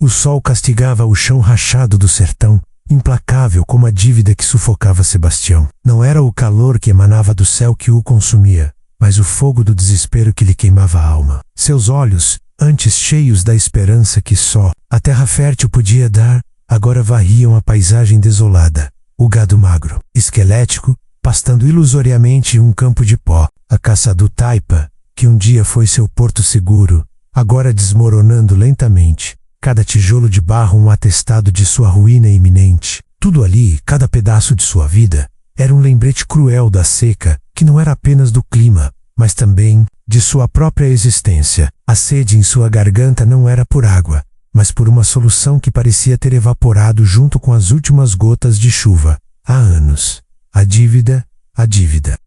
O sol castigava o chão rachado do sertão, implacável como a dívida que sufocava Sebastião. Não era o calor que emanava do céu que o consumia, mas o fogo do desespero que lhe queimava a alma. Seus olhos, antes cheios da esperança que só a terra fértil podia dar, agora varriam a paisagem desolada. O gado magro, esquelético, pastando ilusoriamente em um campo de pó. A caça do taipa, que um dia foi seu porto seguro, agora desmoronando lentamente. Cada tijolo de barro um atestado de sua ruína iminente. Tudo ali, cada pedaço de sua vida, era um lembrete cruel da seca, que não era apenas do clima, mas também de sua própria existência. A sede em sua garganta não era por água, mas por uma solução que parecia ter evaporado junto com as últimas gotas de chuva. Há anos. A dívida,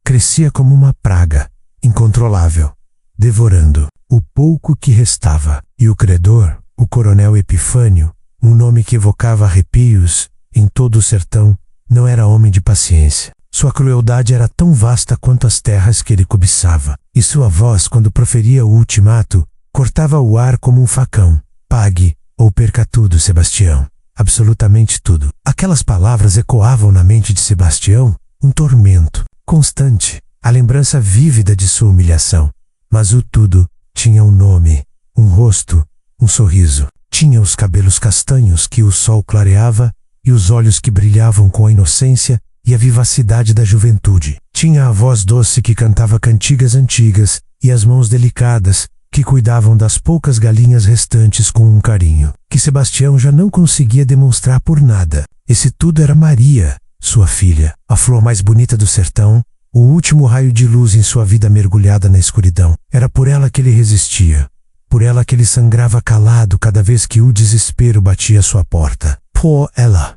crescia como uma praga, incontrolável, devorando o pouco que restava. E o credor, o coronel Epifânio, um nome que evocava arrepios em todo o sertão, não era homem de paciência. Sua crueldade era tão vasta quanto as terras que ele cobiçava, e sua voz, quando proferia o ultimato, cortava o ar como um facão. Pague ou perca tudo, Sebastião. Absolutamente tudo. Aquelas palavras ecoavam na mente de Sebastião um tormento constante, a lembrança vívida de sua humilhação. Mas o tudo tinha um nome, um rosto, um sorriso. Tinha os cabelos castanhos que o sol clareava e os olhos que brilhavam com a inocência e a vivacidade da juventude. Tinha a voz doce que cantava cantigas antigas e as mãos delicadas que cuidavam das poucas galinhas restantes com um carinho que Sebastião já não conseguia demonstrar por nada. Esse tudo era Maria, sua filha, a flor mais bonita do sertão, o último raio de luz em sua vida mergulhada na escuridão. Era por ela que ele resistia, por ela que ele sangrava calado cada vez que o desespero batia à sua porta. Por ela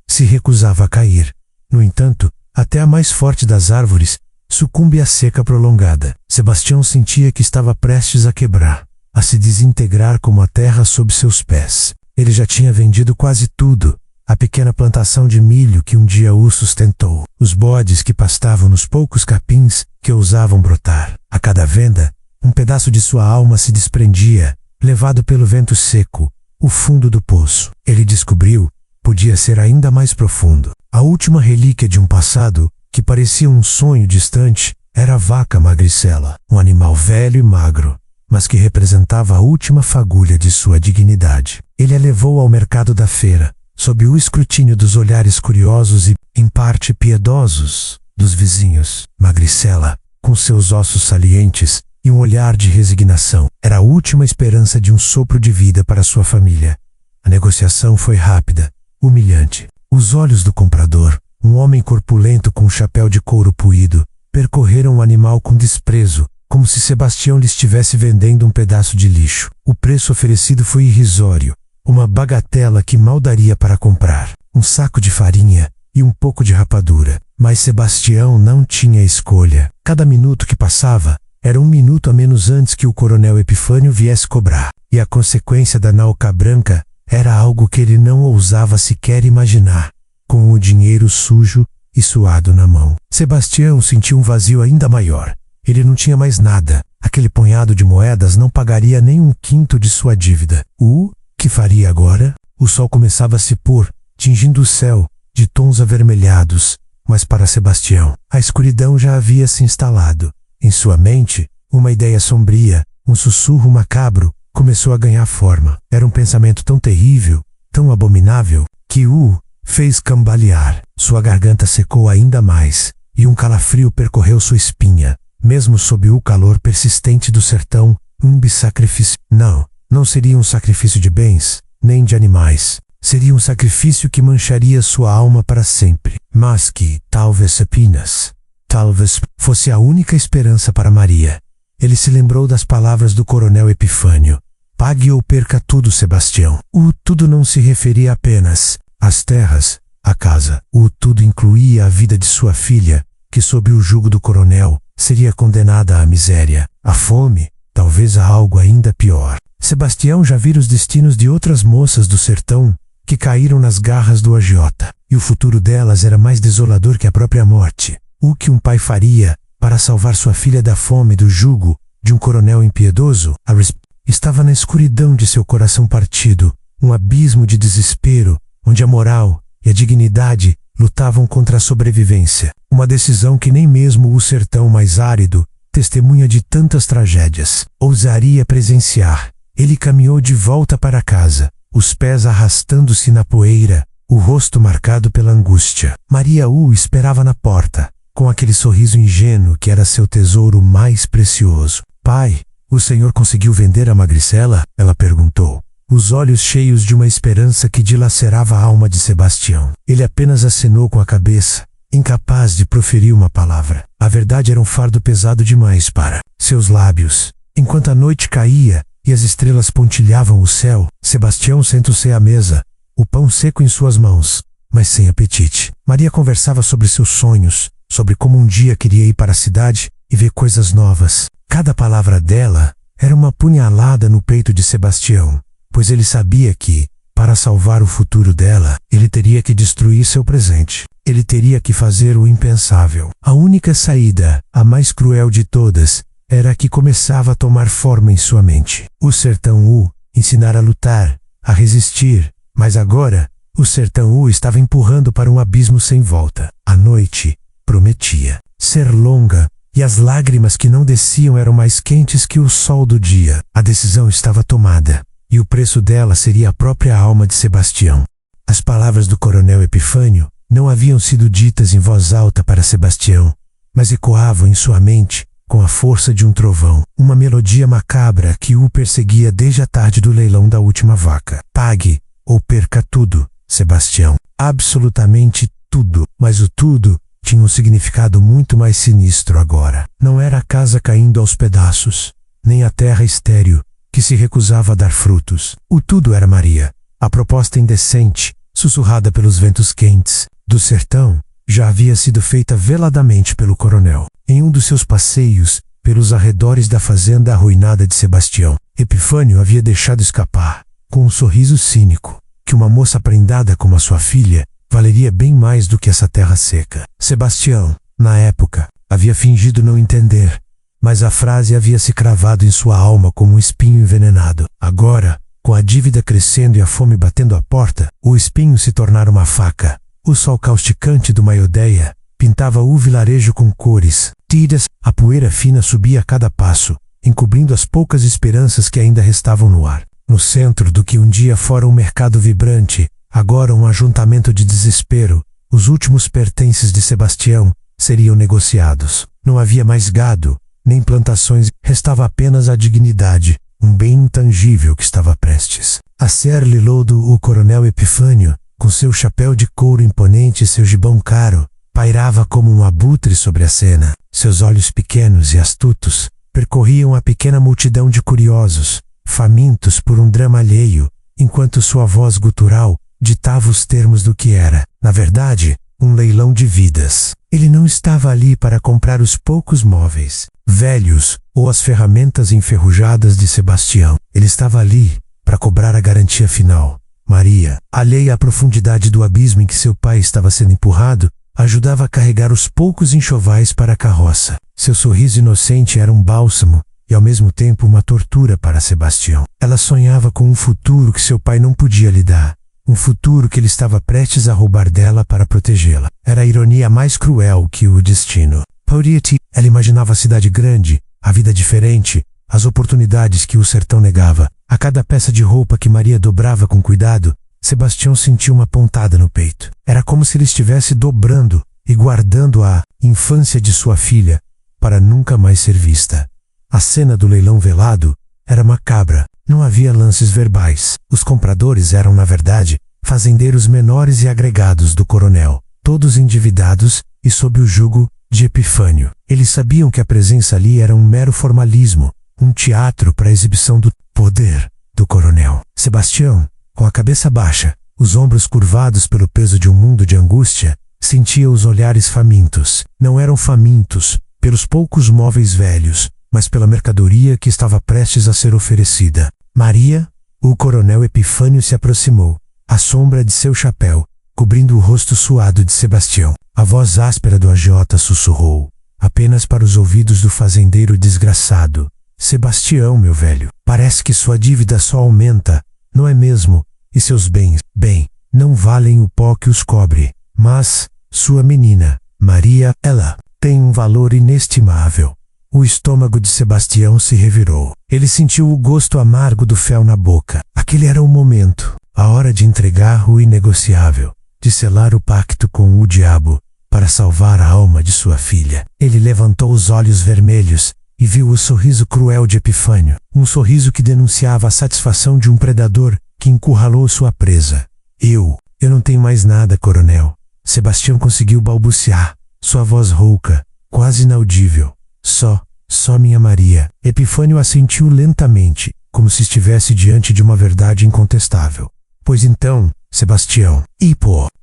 se recusava a cair. No entanto, até a mais forte das árvores sucumbe à seca prolongada. Sebastião sentia que estava prestes a quebrar, a se desintegrar como a terra sob seus pés. Ele já tinha vendido quase tudo, a pequena plantação de milho que um dia o sustentou, os bodes que pastavam nos poucos capins que ousavam brotar. A cada venda, um pedaço de sua alma se desprendia, levado pelo vento seco. O fundo do poço, ele descobriu, podia ser ainda mais profundo. A última relíquia de um passado que parecia um sonho distante era a vaca magricela, um animal velho e magro, mas que representava a última fagulha de sua dignidade. Ele a levou ao mercado da feira, sob o escrutínio dos olhares curiosos e, em parte piedosos, dos vizinhos. Magricela, com seus ossos salientes e um olhar de resignação, era a última esperança de um sopro de vida para sua família. A negociação foi rápida, humilhante. Os olhos do comprador, um homem corpulento com um chapéu de couro puído, percorreram o animal com desprezo, como se Sebastião lhe estivesse vendendo um pedaço de lixo. O preço oferecido foi irrisório, uma bagatela que mal daria para comprar, um saco de farinha e um pouco de rapadura. Mas Sebastião não tinha escolha. Cada minuto que passava era um minuto a menos antes que o coronel Epifânio viesse cobrar, e a consequência da nauca branca era algo que ele não ousava sequer imaginar. Com o dinheiro sujo e suado na mão, Sebastião sentiu um vazio ainda maior. Ele não tinha mais nada. Aquele punhado de moedas não pagaria nem um quinto de sua dívida. Que faria agora? O sol começava a se pôr, tingindo o céu de tons avermelhados, mas para Sebastião, a escuridão já havia se instalado. Em sua mente, uma ideia sombria, um sussurro macabro, começou a ganhar forma. Era um pensamento tão terrível, tão abominável, que o fez cambalear. Sua garganta secou ainda mais, e um calafrio percorreu sua espinha. Mesmo sob o calor persistente do sertão, um sacrifício. Não seria um sacrifício de bens, nem de animais. Seria um sacrifício que mancharia sua alma para sempre. Mas que, talvez fosse a única esperança para Maria. Ele se lembrou das palavras do coronel Epifânio. Pague ou perca tudo, Sebastião. O tudo não se referia apenas às terras, à casa. O tudo incluía a vida de sua filha, que sob o jugo do coronel, seria condenada à miséria, à fome, talvez a algo ainda pior. Sebastião já vira os destinos de outras moças do sertão que caíram nas garras do agiota, e o futuro delas era mais desolador que a própria morte. O que um pai faria para salvar sua filha da fome e do jugo de um coronel impiedoso? Estava na escuridão de seu coração partido, um abismo de desespero, onde a moral e a dignidade lutavam contra a sobrevivência. Uma decisão que nem mesmo o sertão mais árido, testemunha de tantas tragédias, ousaria presenciar. Ele caminhou de volta para casa, os pés arrastando-se na poeira, o rosto marcado pela angústia. Maria o esperava na porta, com aquele sorriso ingênuo que era seu tesouro mais precioso. Pai, o senhor conseguiu vender a magricela? Ela perguntou, os olhos cheios de uma esperança que dilacerava a alma de Sebastião. Ele apenas acenou com a cabeça, incapaz de proferir uma palavra. A verdade era um fardo pesado demais para seus lábios. Enquanto a noite caía e as estrelas pontilhavam o céu, Sebastião sentou-se à mesa, o pão seco em suas mãos, mas sem apetite. Maria conversava sobre seus sonhos, sobre como um dia queria ir para a cidade e ver coisas novas. Cada palavra dela era uma punhalada no peito de Sebastião, pois ele sabia que, para salvar o futuro dela, ele teria que destruir seu presente. Ele teria que fazer o impensável. A única saída, a mais cruel de todas, era a que começava a tomar forma em sua mente. O sertão o ensinara a lutar, a resistir, mas agora, o sertão o estava empurrando para um abismo sem volta. A noite prometia ser longa, e as lágrimas que não desciam eram mais quentes que o sol do dia. A decisão estava tomada, e o preço dela seria a própria alma de Sebastião. As palavras do coronel Epifânio não haviam sido ditas em voz alta para Sebastião, mas ecoavam em sua mente com a força de um trovão, uma melodia macabra que o perseguia desde a tarde do leilão da última vaca. Pague ou perca tudo, Sebastião. Absolutamente tudo. Mas o tudo tinha um significado muito mais sinistro agora. Não era a casa caindo aos pedaços, nem a terra estéril que se recusava a dar frutos. O tudo era Maria, a proposta indecente, sussurrada pelos ventos quentes do sertão, já havia sido feita veladamente pelo coronel. Em um dos seus passeios pelos arredores da fazenda arruinada de Sebastião, Epifânio havia deixado escapar, com um sorriso cínico, que uma moça prendada como a sua filha valeria bem mais do que essa terra seca. Sebastião, na época, havia fingido não entender, mas a frase havia se cravado em sua alma como um espinho envenenado. Agora, com a dívida crescendo e a fome batendo à porta, o espinho se tornara uma faca. O sol causticante do Maiodeia pintava o vilarejo com cores tíridas, a poeira fina subia a cada passo, encobrindo as poucas esperanças que ainda restavam no ar. No centro do que um dia fora um mercado vibrante, agora um ajuntamento de desespero, os últimos pertences de Sebastião seriam negociados. Não havia mais gado, nem plantações, restava apenas a dignidade, um bem intangível que estava prestes a ser-lhe lodo. O coronel Epifânio, com seu chapéu de couro imponente e seu gibão caro, pairava como um abutre sobre a cena. Seus olhos pequenos e astutos percorriam a pequena multidão de curiosos, famintos por um drama alheio, enquanto sua voz gutural ditava os termos do que era, na verdade, um leilão de vidas. Ele não estava ali para comprar os poucos móveis velhos ou as ferramentas enferrujadas de Sebastião. Ele estava ali para cobrar a garantia final. Maria, alheia à profundidade do abismo em que seu pai estava sendo empurrado, ajudava a carregar os poucos enxovais para a carroça. Seu sorriso inocente era um bálsamo e ao mesmo tempo uma tortura para Sebastião. Ela sonhava com um futuro que seu pai não podia lhe dar, um futuro que ele estava prestes a roubar dela para protegê-la. Era a ironia mais cruel que o destino. Ela imaginava a cidade grande, a vida diferente, as oportunidades que o sertão negava. A cada peça de roupa que Maria dobrava com cuidado, Sebastião sentia uma pontada no peito. Era como se ele estivesse dobrando e guardando a infância de sua filha para nunca mais ser vista. A cena do leilão velado era macabra. Não havia lances verbais. Os compradores eram, na verdade, fazendeiros menores e agregados do coronel, todos endividados e sob o jugo de Epifânio. Eles sabiam que a presença ali era um mero formalismo, um teatro para a exibição do poder do coronel. Sebastião, com a cabeça baixa, os ombros curvados pelo peso de um mundo de angústia, sentia os olhares famintos. Não eram famintos pelos poucos móveis velhos, mas pela mercadoria que estava prestes a ser oferecida. Maria, o coronel Epifânio se aproximou, a sombra de seu chapéu, cobrindo o rosto suado de Sebastião. A voz áspera do agiota sussurrou, apenas para os ouvidos do fazendeiro desgraçado: Sebastião, meu velho, parece que sua dívida só aumenta, não é mesmo? e seus bens, bem, não valem o pó que os cobre, mas sua menina, Maria, ela tem um valor inestimável. O estômago de Sebastião se revirou. Ele sentiu o gosto amargo do fel na boca. Aquele era o momento, a hora de entregar o inegociável, de selar o pacto com o diabo, para salvar a alma de sua filha. Ele levantou os olhos vermelhos e viu o sorriso cruel de Epifânio, um sorriso que denunciava a satisfação de um predador que encurralou sua presa. Eu não tenho mais nada, coronel. Sebastião conseguiu balbuciar, sua voz rouca, quase inaudível. Só minha Maria. Epifânio assentiu lentamente, como se estivesse diante de uma verdade incontestável. Pois então, Sebastião,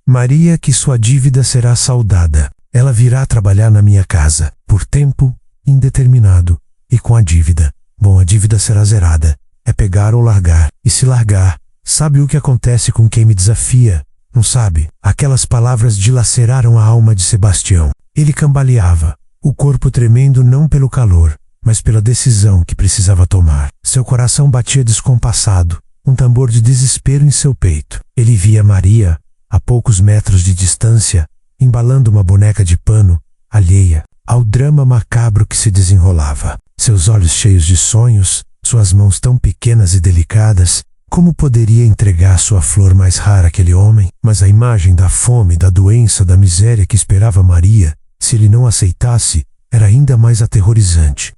Maria, que sua dívida será saldada. Ela virá trabalhar na minha casa, por tempo indeterminado, e com a dívida. Bom, a dívida será zerada. É pegar ou largar. E se largar, sabe o que acontece com quem me desafia? Não sabe? Aquelas palavras dilaceraram a alma de Sebastião. Ele cambaleava, o corpo tremendo não pelo calor, mas pela decisão que precisava tomar. Seu coração batia descompassado, um tambor de desespero em seu peito. Ele via Maria, a poucos metros de distância, embalando uma boneca de pano, alheia ao drama macabro que se desenrolava. Seus olhos cheios de sonhos, suas mãos tão pequenas e delicadas, como poderia entregar sua flor mais rara àquele homem? Mas a imagem da fome, da doença, da miséria que esperava Maria, se ele não aceitasse, era ainda mais aterrorizante.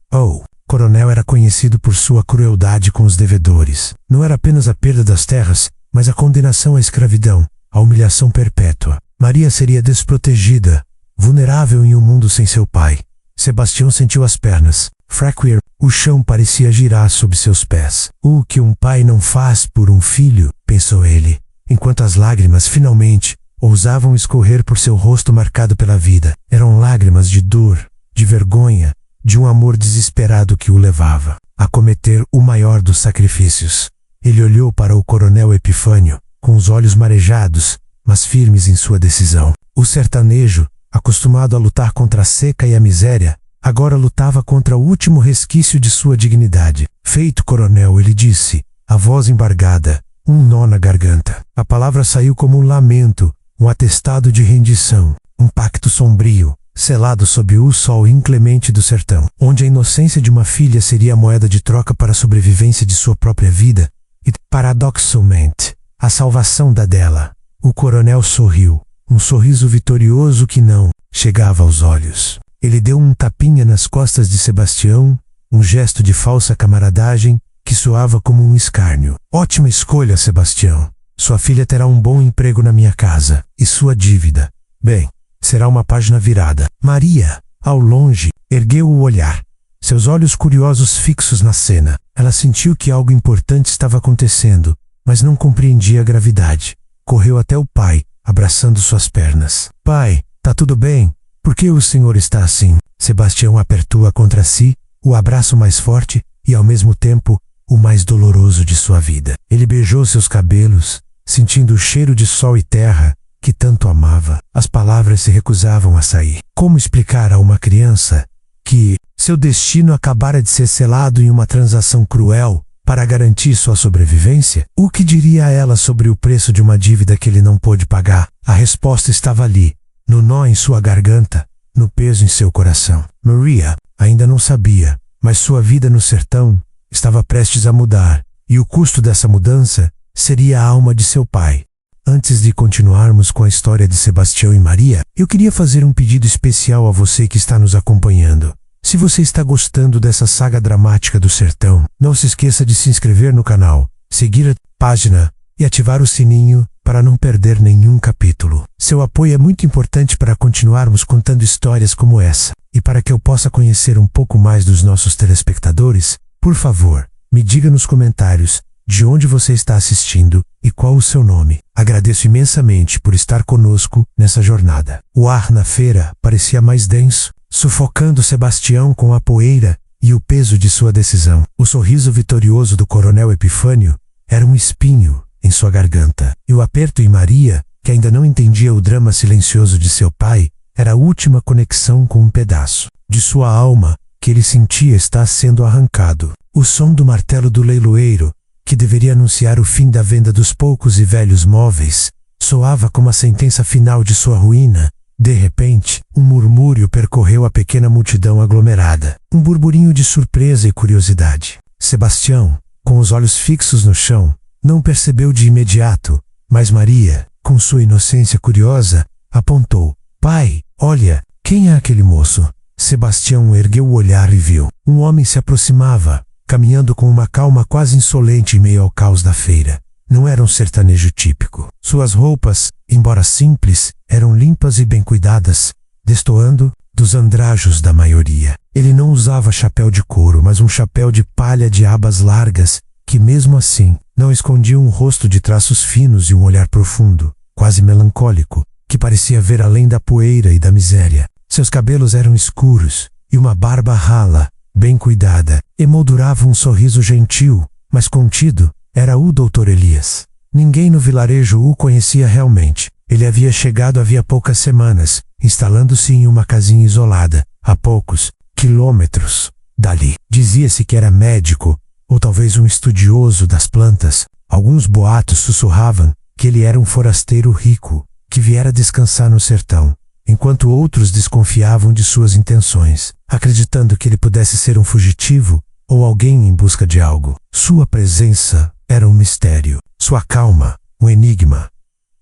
Coronel era conhecido por sua crueldade com os devedores. Não era apenas a perda das terras, mas a condenação à escravidão, a humilhação perpétua. Maria seria desprotegida, vulnerável em um mundo sem seu pai. Sebastião sentiu as pernas. Fraquear, o chão parecia girar sob seus pés. O que um pai não faz por um filho, pensou ele, enquanto as lágrimas finalmente ousavam escorrer por seu rosto marcado pela vida. Eram lágrimas de dor, de vergonha, de um amor desesperado que o levava a cometer o maior dos sacrifícios. Ele olhou para o coronel Epifânio, com os olhos marejados, mas firmes em sua decisão. O sertanejo, acostumado a lutar contra a seca e a miséria, agora lutava contra o último resquício de sua dignidade. Feito, coronel, ele disse, a voz embargada, um nó na garganta. A palavra saiu como um lamento, um atestado de rendição, um pacto sombrio, selado sob o sol inclemente do sertão, onde a inocência de uma filha seria a moeda de troca para a sobrevivência de sua própria vida e, paradoxalmente, a salvação da dela. O coronel sorriu, um sorriso vitorioso que não chegava aos olhos. Ele deu um tapinha nas costas de Sebastião, um gesto de falsa camaradagem que soava como um escárnio. Ótima escolha, Sebastião. Sua filha terá um bom emprego na minha casa, e sua dívida, bem, será uma página virada. Maria, ao longe, ergueu o olhar, seus olhos curiosos fixos na cena. Ela sentiu que algo importante estava acontecendo, mas não compreendia a gravidade. Correu até o pai, abraçando suas pernas. Pai, tá tudo bem? Por que o senhor está assim? Sebastião apertou-a contra si, o abraço mais forte e, ao mesmo tempo, o mais doloroso de sua vida. Ele beijou seus cabelos, sentindo o cheiro de sol e terra que tanto amava. As palavras se recusavam a sair. Como explicar a uma criança que seu destino acabara de ser selado em uma transação cruel para garantir sua sobrevivência? O que diria a ela sobre o preço de uma dívida que ele não pôde pagar? A resposta estava ali, no nó em sua garganta, no peso em seu coração. Maria ainda não sabia, mas sua vida no sertão estava prestes a mudar, e o custo dessa mudança seria a alma de seu pai. Antes de continuarmos com a história de Sebastião e Maria, eu queria fazer um pedido especial a você que está nos acompanhando. Se você está gostando dessa saga dramática do sertão, não se esqueça de se inscrever no canal, seguir a página e ativar o sininho para não perder nenhum capítulo. Seu apoio é muito importante para continuarmos contando histórias como essa. E para que eu possa conhecer um pouco mais dos nossos telespectadores, por favor, me diga nos comentários de onde você está assistindo e qual o seu nome. Agradeço imensamente por estar conosco nessa jornada. O ar na feira parecia mais denso, sufocando Sebastião com a poeira e o peso de sua decisão. O sorriso vitorioso do coronel Epifânio era um espinho em sua garganta. E o aperto em Maria, que ainda não entendia o drama silencioso de seu pai, era a última conexão com um pedaço de sua alma que ele sentia estar sendo arrancado. O som do martelo do leiloeiro, que deveria anunciar o fim da venda dos poucos e velhos móveis, soava como a sentença final de sua ruína. De repente, um murmúrio percorreu a pequena multidão aglomerada. Um burburinho de surpresa e curiosidade. Sebastião, com os olhos fixos no chão, não percebeu de imediato, mas Maria, com sua inocência curiosa, apontou. Pai, olha, quem é aquele moço? Sebastião ergueu o olhar e viu. Um homem se aproximava, caminhando com uma calma quase insolente em meio ao caos da feira. Não era um sertanejo típico. Suas roupas, embora simples, eram limpas e bem cuidadas, destoando dos andrajos da maioria. Ele não usava chapéu de couro, mas um chapéu de palha de abas largas, que mesmo assim não escondia um rosto de traços finos e um olhar profundo, quase melancólico, que parecia ver além da poeira e da miséria. Seus cabelos eram escuros, e uma barba rala, bem cuidada, emoldurava um sorriso gentil, mas contido. Era o Dr. Elias. Ninguém no vilarejo o conhecia realmente. Ele havia chegado havia poucas semanas, instalando-se em uma casinha isolada, a poucos quilômetros dali. Dizia-se que era médico, ou talvez um estudioso das plantas. Alguns boatos sussurravam que ele era um forasteiro rico, que viera descansar no sertão, enquanto outros desconfiavam de suas intenções, acreditando que ele pudesse ser um fugitivo ou alguém em busca de algo. Sua presença era um mistério, sua calma, um enigma.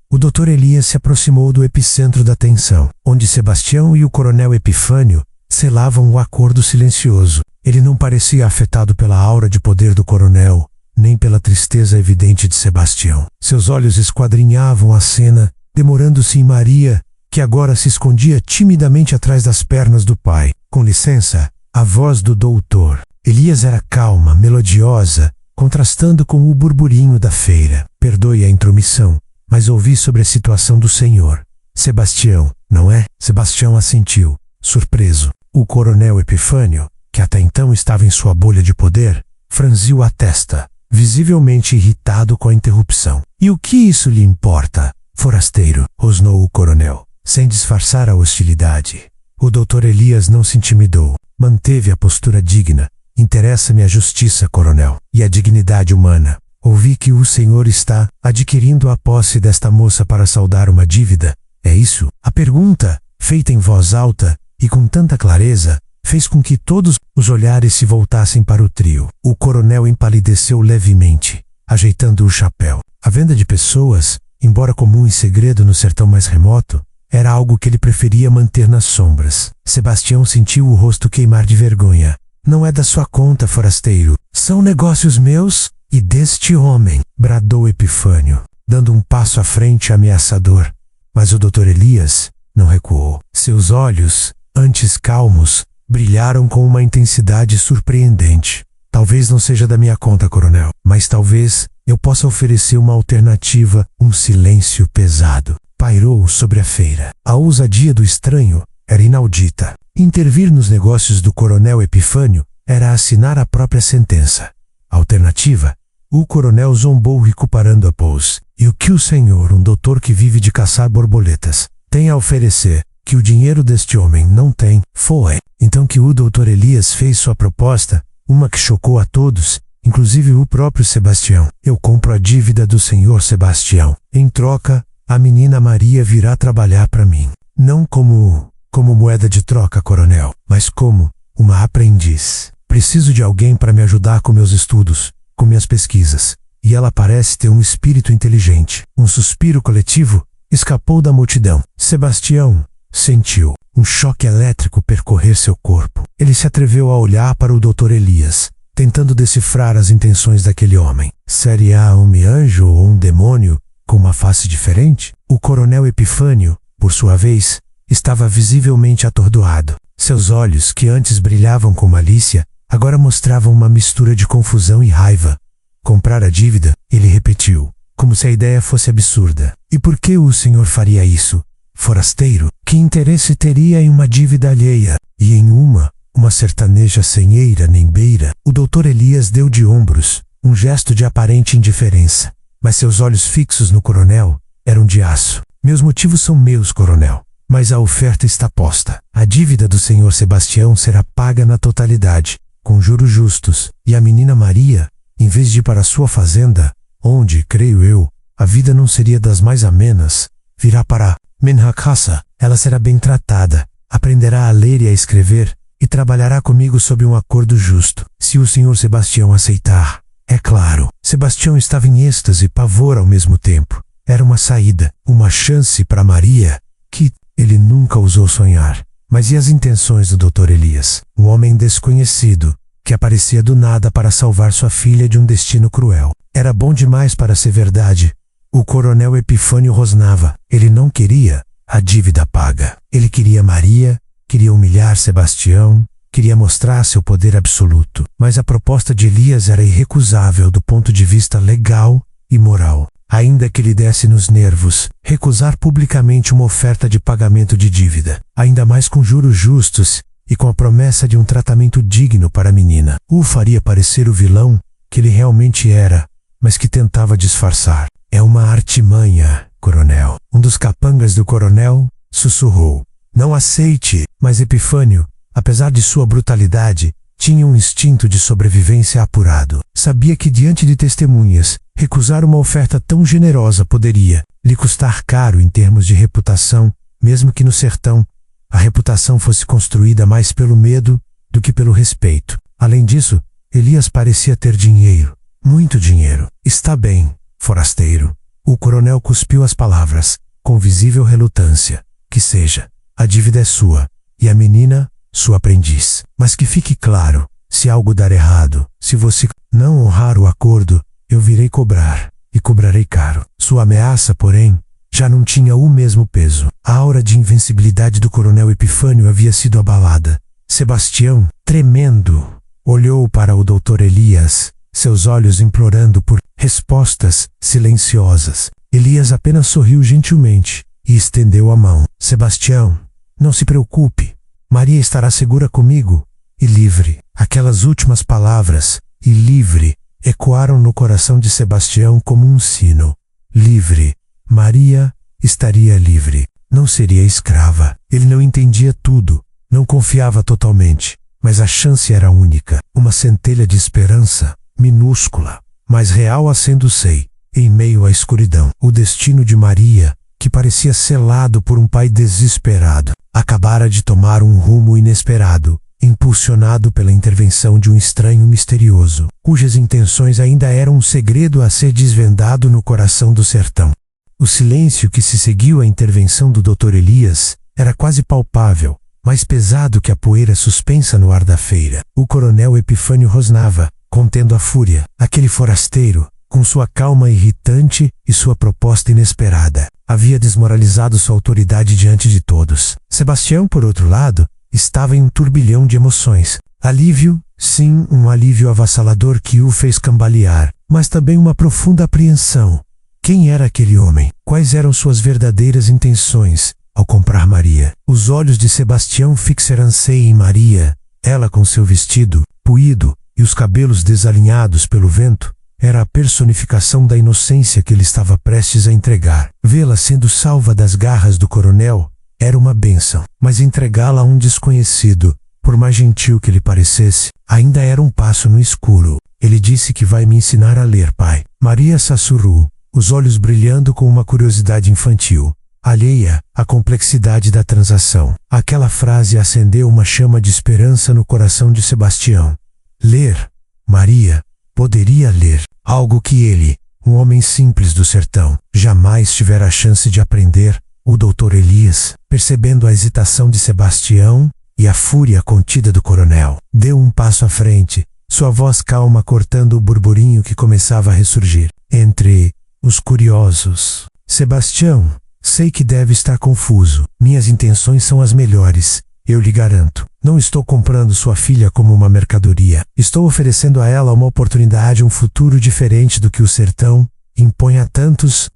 O Dr. Elias se aproximou do epicentro da tensão, onde Sebastião e o coronel Epifânio selavam o acordo silencioso. Ele não parecia afetado pela aura de poder do coronel, nem pela tristeza evidente de Sebastião. Seus olhos esquadrinhavam a cena, demorando-se em Maria, que agora se escondia timidamente atrás das pernas do pai. Com licença, a voz do doutor Elias era calma, melodiosa, contrastando com o burburinho da feira. Perdoe a intromissão, mas ouvi sobre a situação do senhor. Sebastião, não é? Sebastião assentiu, surpreso. O coronel Epifânio, que até então estava em sua bolha de poder, franziu a testa, visivelmente irritado com a interrupção. E o que isso lhe importa, forasteiro? Rosnou o coronel, sem disfarçar a hostilidade. O Dr. Elias não se intimidou, manteve a postura digna. Interessa-me a justiça, coronel, e a dignidade humana. Ouvi que o senhor está adquirindo a posse desta moça para saldar uma dívida. É isso? A pergunta, feita em voz alta e com tanta clareza, fez com que todos os olhares se voltassem para o trio. O coronel empalideceu levemente, ajeitando o chapéu. A venda de pessoas, embora comum e segredo no sertão mais remoto, era algo que ele preferia manter nas sombras. Sebastião sentiu o rosto queimar de vergonha. Não é da sua conta, forasteiro. São negócios meus e deste homem, bradou Epifânio, dando um passo à frente ameaçador. Mas o Dr. Elias não recuou. Seus olhos, antes calmos, brilharam com uma intensidade surpreendente. Talvez não seja da minha conta, coronel, mas talvez eu possa oferecer uma alternativa. Um silêncio pesado pairou sobre a feira. A ousadia do estranho era inaudita. Intervir nos negócios do coronel Epifânio era assinar a própria sentença. A alternativa? O coronel zombou recuperando a pose. E o que o senhor, um doutor que vive de caçar borboletas, tem a oferecer, que o dinheiro deste homem não tem? Foi então que o Dr. Elias fez sua proposta, uma que chocou a todos, inclusive o próprio Sebastião. Eu compro a dívida do senhor Sebastião. Em troca, a menina Maria virá trabalhar para mim. Não como moeda de troca, coronel, mas como uma aprendiz. Preciso de alguém para me ajudar com meus estudos, com minhas pesquisas. E ela parece ter um espírito inteligente. Um suspiro coletivo escapou da multidão. Sebastião sentiu um choque elétrico percorrer seu corpo. Ele se atreveu a olhar para o Dr. Elias, tentando decifrar as intenções daquele homem. Seria um anjo ou um demônio com uma face diferente? O coronel Epifânio, por sua vez, estava visivelmente atordoado. Seus olhos, que antes brilhavam com malícia, agora mostravam uma mistura de confusão e raiva. Comprar a dívida? Ele repetiu, como se a ideia fosse absurda. E por que o senhor faria isso? Forasteiro, que interesse teria em uma dívida alheia? E em uma sertaneja sem eira nem beira? O Dr. Elias deu de ombros, um gesto de aparente indiferença. Mas seus olhos fixos no coronel eram de aço. Meus motivos são meus, coronel. Mas a oferta está posta. A dívida do senhor Sebastião será paga na totalidade, com juros justos, e a menina Maria Em vez de ir para sua fazenda, onde, creio eu, a vida não seria das mais amenas, virá para minha casa. Ela será bem tratada, aprenderá a ler e a escrever, e trabalhará comigo sob um acordo justo. Se o Sr. Sebastião aceitar, é claro. Sebastião estava em êxtase e pavor ao mesmo tempo. Era uma saída, uma chance para Maria, que ele nunca ousou sonhar. Mas e as intenções do Dr. Elias? Um homem desconhecido, que aparecia do nada para salvar sua filha de um destino cruel. Era bom demais para ser verdade. O coronel Epifânio rosnava. Ele não queria a dívida paga. Ele queria Maria, queria humilhar Sebastião, queria mostrar seu poder absoluto. Mas a proposta de Elias era irrecusável do ponto de vista legal e moral. Ainda que lhe desse nos nervos, recusar publicamente uma oferta de pagamento de dívida, ainda mais com juros justos e com a promessa de um tratamento digno para a menina, o faria parecer o vilão que ele realmente era, mas que tentava disfarçar. É uma artimanha, coronel. Um dos capangas do coronel sussurrou. Não aceite, mas Epifânio, apesar de sua brutalidade, tinha um instinto de sobrevivência apurado. Sabia que diante de testemunhas, recusar uma oferta tão generosa poderia lhe custar caro em termos de reputação, mesmo que no sertão a reputação fosse construída mais pelo medo do que pelo respeito. Além disso, Elias parecia ter dinheiro, muito dinheiro. Está bem, forasteiro. O coronel cuspiu as palavras, com visível relutância. Que seja, a dívida é sua, e a menina, sua aprendiz. Mas que fique claro, se algo dar errado, se você não honrar o acordo, eu virei cobrar, e cobrarei caro. Sua ameaça, porém, já não tinha o mesmo peso. A aura de invencibilidade do coronel Epifânio havia sido abalada. Sebastião, tremendo, olhou para o Dr. Elias, seus olhos implorando por respostas silenciosas. Elias apenas sorriu gentilmente e estendeu a mão. Sebastião, não se preocupe. Maria estará segura comigo e livre. Aquelas últimas palavras, e livre, ecoaram no coração de Sebastião como um sino. Livre. Maria estaria livre. Não seria escrava. Ele não entendia tudo, não confiava totalmente, mas a chance era única. Uma centelha de esperança, minúscula, mas real acendo-se em meio à escuridão. O destino de Maria, que parecia selado por um pai desesperado, acabara de tomar um rumo inesperado, impulsionado pela intervenção de um estranho misterioso, cujas intenções ainda eram um segredo a ser desvendado no coração do sertão. O silêncio que se seguiu à intervenção do Dr. Elias era quase palpável, mais pesado que a poeira suspensa no ar da feira. O coronel Epifânio rosnava, contendo a fúria. Aquele forasteiro, com sua calma irritante e sua proposta inesperada, havia desmoralizado sua autoridade diante de todos. Sebastião, por outro lado, estava em um turbilhão de emoções. Alívio, sim, um alívio avassalador que o fez cambalear, mas também uma profunda apreensão. Quem era aquele homem? Quais eram suas verdadeiras intenções ao comprar Maria? Os olhos de Sebastião fixaram-se em Maria. Ela, com seu vestido puído e os cabelos desalinhados pelo vento, era a personificação da inocência que ele estava prestes a entregar. Vê-la sendo salva das garras do coronel era uma bênção, mas entregá-la a um desconhecido, por mais gentil que ele parecesse, ainda era um passo no escuro. Ele disse que vai me ensinar a ler, pai. Maria sussurrou, os olhos brilhando com uma curiosidade infantil, alheia à complexidade da transação. Aquela frase acendeu uma chama de esperança no coração de Sebastião. Ler. Maria poderia ler, algo que ele, um homem simples do sertão, jamais tivera a chance de aprender. O Dr. Elias, percebendo a hesitação de Sebastião e a fúria contida do coronel, deu um passo à frente, sua voz calma cortando o burburinho que começava a ressurgir entre os curiosos. Sebastião, sei que deve estar confuso. Minhas intenções são as melhores, eu lhe garanto. Não estou comprando sua filha como uma mercadoria. Estou oferecendo a ela uma oportunidade, um futuro diferente do que o sertão impõe a tantos.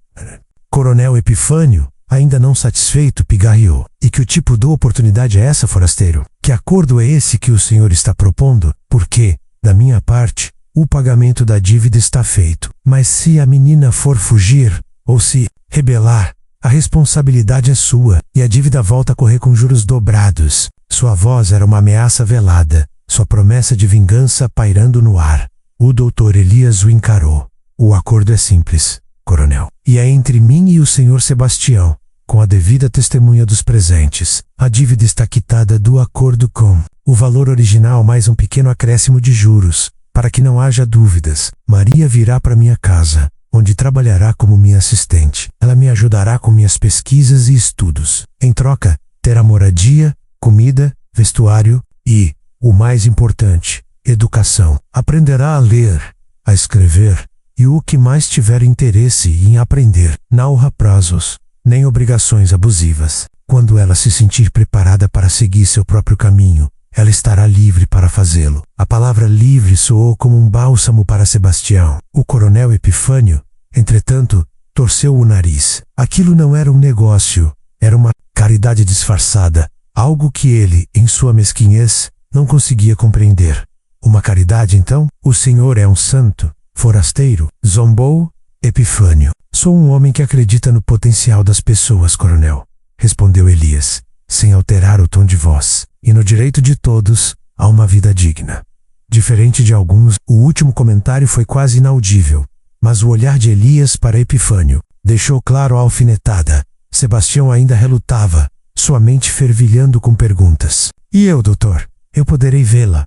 Coronel Epifânio, ainda não satisfeito, pigarreou. E que o tipo de oportunidade é essa, forasteiro? Que acordo é esse que o senhor está propondo? Porque, da minha parte, o pagamento da dívida está feito. Mas se a menina for fugir, ou se rebelar, a responsabilidade é sua, e a dívida volta a correr com juros dobrados. Sua voz era uma ameaça velada, sua promessa de vingança pairando no ar. O doutor Elias o encarou. O acordo é simples, coronel. E é entre mim e o senhor Sebastião, com a devida testemunha dos presentes. A dívida está quitada do acordo com o valor original mais um pequeno acréscimo de juros. Para que não haja dúvidas, Maria virá para minha casa, onde trabalhará como minha assistente. Ela me ajudará com minhas pesquisas e estudos. Em troca, terá moradia, comida, vestuário e, o mais importante, educação. Aprenderá a ler, a escrever e o que mais tiver interesse em aprender. Não há prazos, nem obrigações abusivas. Quando ela se sentir preparada para seguir seu próprio caminho, ela estará livre para fazê-lo. A palavra livre soou como um bálsamo para Sebastião. O coronel Epifânio, entretanto, torceu o nariz. Aquilo não era um negócio, era uma caridade disfarçada, algo que ele, em sua mesquinhez, não conseguia compreender. Uma caridade, então? O senhor é um santo, forasteiro, zombou Epifânio. Sou um homem que acredita no potencial das pessoas, coronel, respondeu Elias, sem alterar o tom de voz, e no direito de todos a uma vida digna. Diferente de alguns, o último comentário foi quase inaudível, mas o olhar de Elias para Epifânio deixou claro a alfinetada. Sebastião ainda relutava, sua mente fervilhando com perguntas. E eu, doutor? Eu poderei vê-la?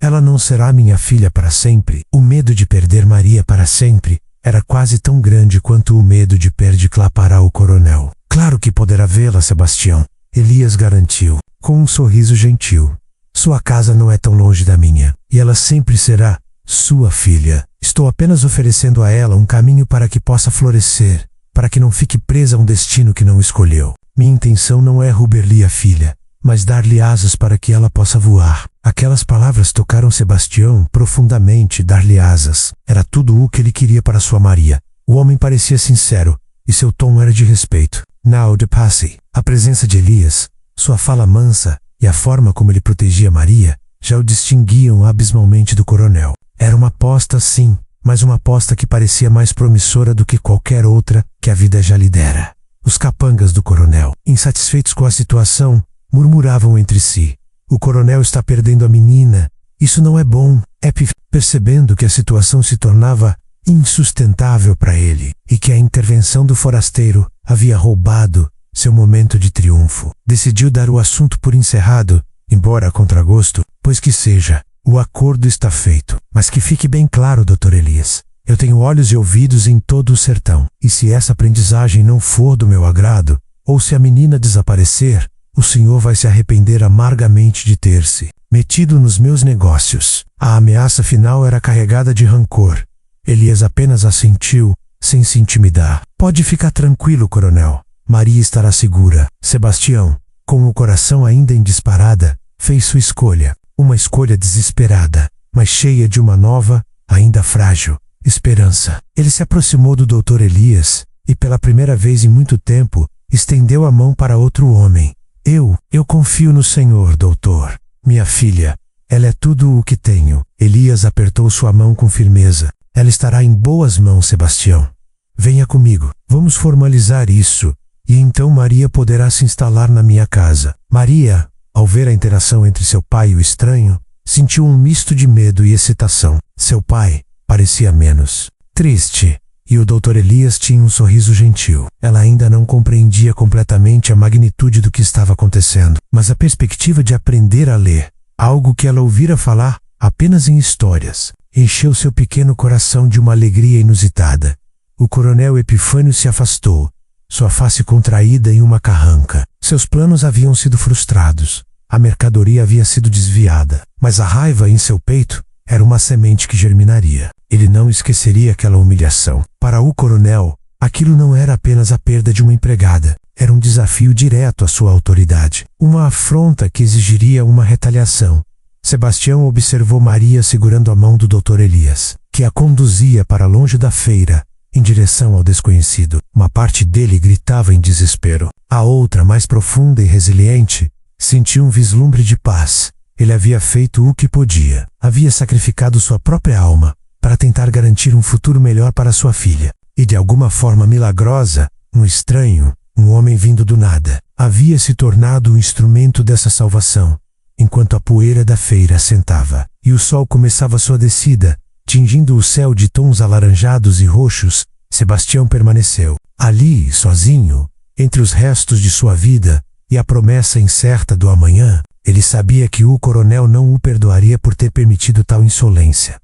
Ela não será minha filha para sempre? O medo de perder Maria para sempre era quase tão grande quanto o medo de perder para o coronel. Claro que poderá vê-la, Sebastião, Elias garantiu, com um sorriso gentil. Sua casa não é tão longe da minha, e ela sempre será sua filha. Estou apenas oferecendo a ela um caminho para que possa florescer, para que não fique presa a um destino que não escolheu. Minha intenção não é roubar-lhe a filha, mas dar-lhe asas para que ela possa voar. Aquelas palavras tocaram Sebastião profundamente. Dar-lhe asas era tudo o que ele queria para sua Maria. O homem parecia sincero, e seu tom era de respeito. Não de passe. A presença de Elias, sua fala mansa e a forma como ele protegia Maria já o distinguiam abismalmente do coronel. Era uma aposta, sim, mas uma aposta que parecia mais promissora do que qualquer outra que a vida já lhe dera. Os capangas do coronel, insatisfeitos com a situação, murmuravam entre si. O coronel está perdendo a menina. Isso não é bom. Percebendo que a situação se tornava insustentável para ele e que a intervenção do forasteiro havia roubado seu momento de triunfo, decidiu dar o assunto por encerrado, embora a contragosto, pois que seja, o acordo está feito. Mas que fique bem claro, Dr. Elias, eu tenho olhos e ouvidos em todo o sertão, e se essa aprendizagem não for do meu agrado, ou se a menina desaparecer, o senhor vai se arrepender amargamente de ter-se metido nos meus negócios. A ameaça final era carregada de rancor. Elias apenas assentiu, sem se intimidar. Pode ficar tranquilo, coronel. Maria estará segura. Sebastião, com o coração ainda em disparada, fez sua escolha. Uma escolha desesperada, mas cheia de uma nova, ainda frágil, esperança. Ele se aproximou do Dr. Elias e, pela primeira vez em muito tempo, estendeu a mão para outro homem. Eu confio no senhor, doutor. Minha filha, ela é tudo o que tenho. Elias apertou sua mão com firmeza. Ela estará em boas mãos, Sebastião. Venha comigo. Vamos formalizar isso, e então Maria poderá se instalar na minha casa. Maria, ao ver a interação entre seu pai e o estranho, sentiu um misto de medo e excitação. Seu pai parecia menos triste, e o Dr. Elias tinha um sorriso gentil. Ela ainda não compreendia completamente a magnitude do que estava acontecendo, mas a perspectiva de aprender a ler, algo que ela ouvira falar apenas em histórias, encheu seu pequeno coração de uma alegria inusitada. O coronel Epifânio se afastou, sua face contraída em uma carranca. Seus planos haviam sido frustrados, a mercadoria havia sido desviada, mas a raiva em seu peito era uma semente que germinaria. Ele não esqueceria aquela humilhação. Para o coronel, aquilo não era apenas a perda de uma empregada, era um desafio direto à sua autoridade, uma afronta que exigiria uma retaliação. Sebastião observou Maria segurando a mão do Dr. Elias, que a conduzia para longe da feira, em direção ao desconhecido. Uma parte dele gritava em desespero. A outra, mais profunda e resiliente, sentiu um vislumbre de paz. Ele havia feito o que podia. Havia sacrificado sua própria alma para tentar garantir um futuro melhor para sua filha. E de alguma forma milagrosa, um estranho, um homem vindo do nada, havia se tornado o instrumento dessa salvação. Enquanto a poeira da feira assentava e o sol começava sua descida, tingindo o céu de tons alaranjados e roxos, Sebastião permaneceu. Ali, sozinho, entre os restos de sua vida e a promessa incerta do amanhã, ele sabia que o coronel não o perdoaria por ter permitido tal insolência.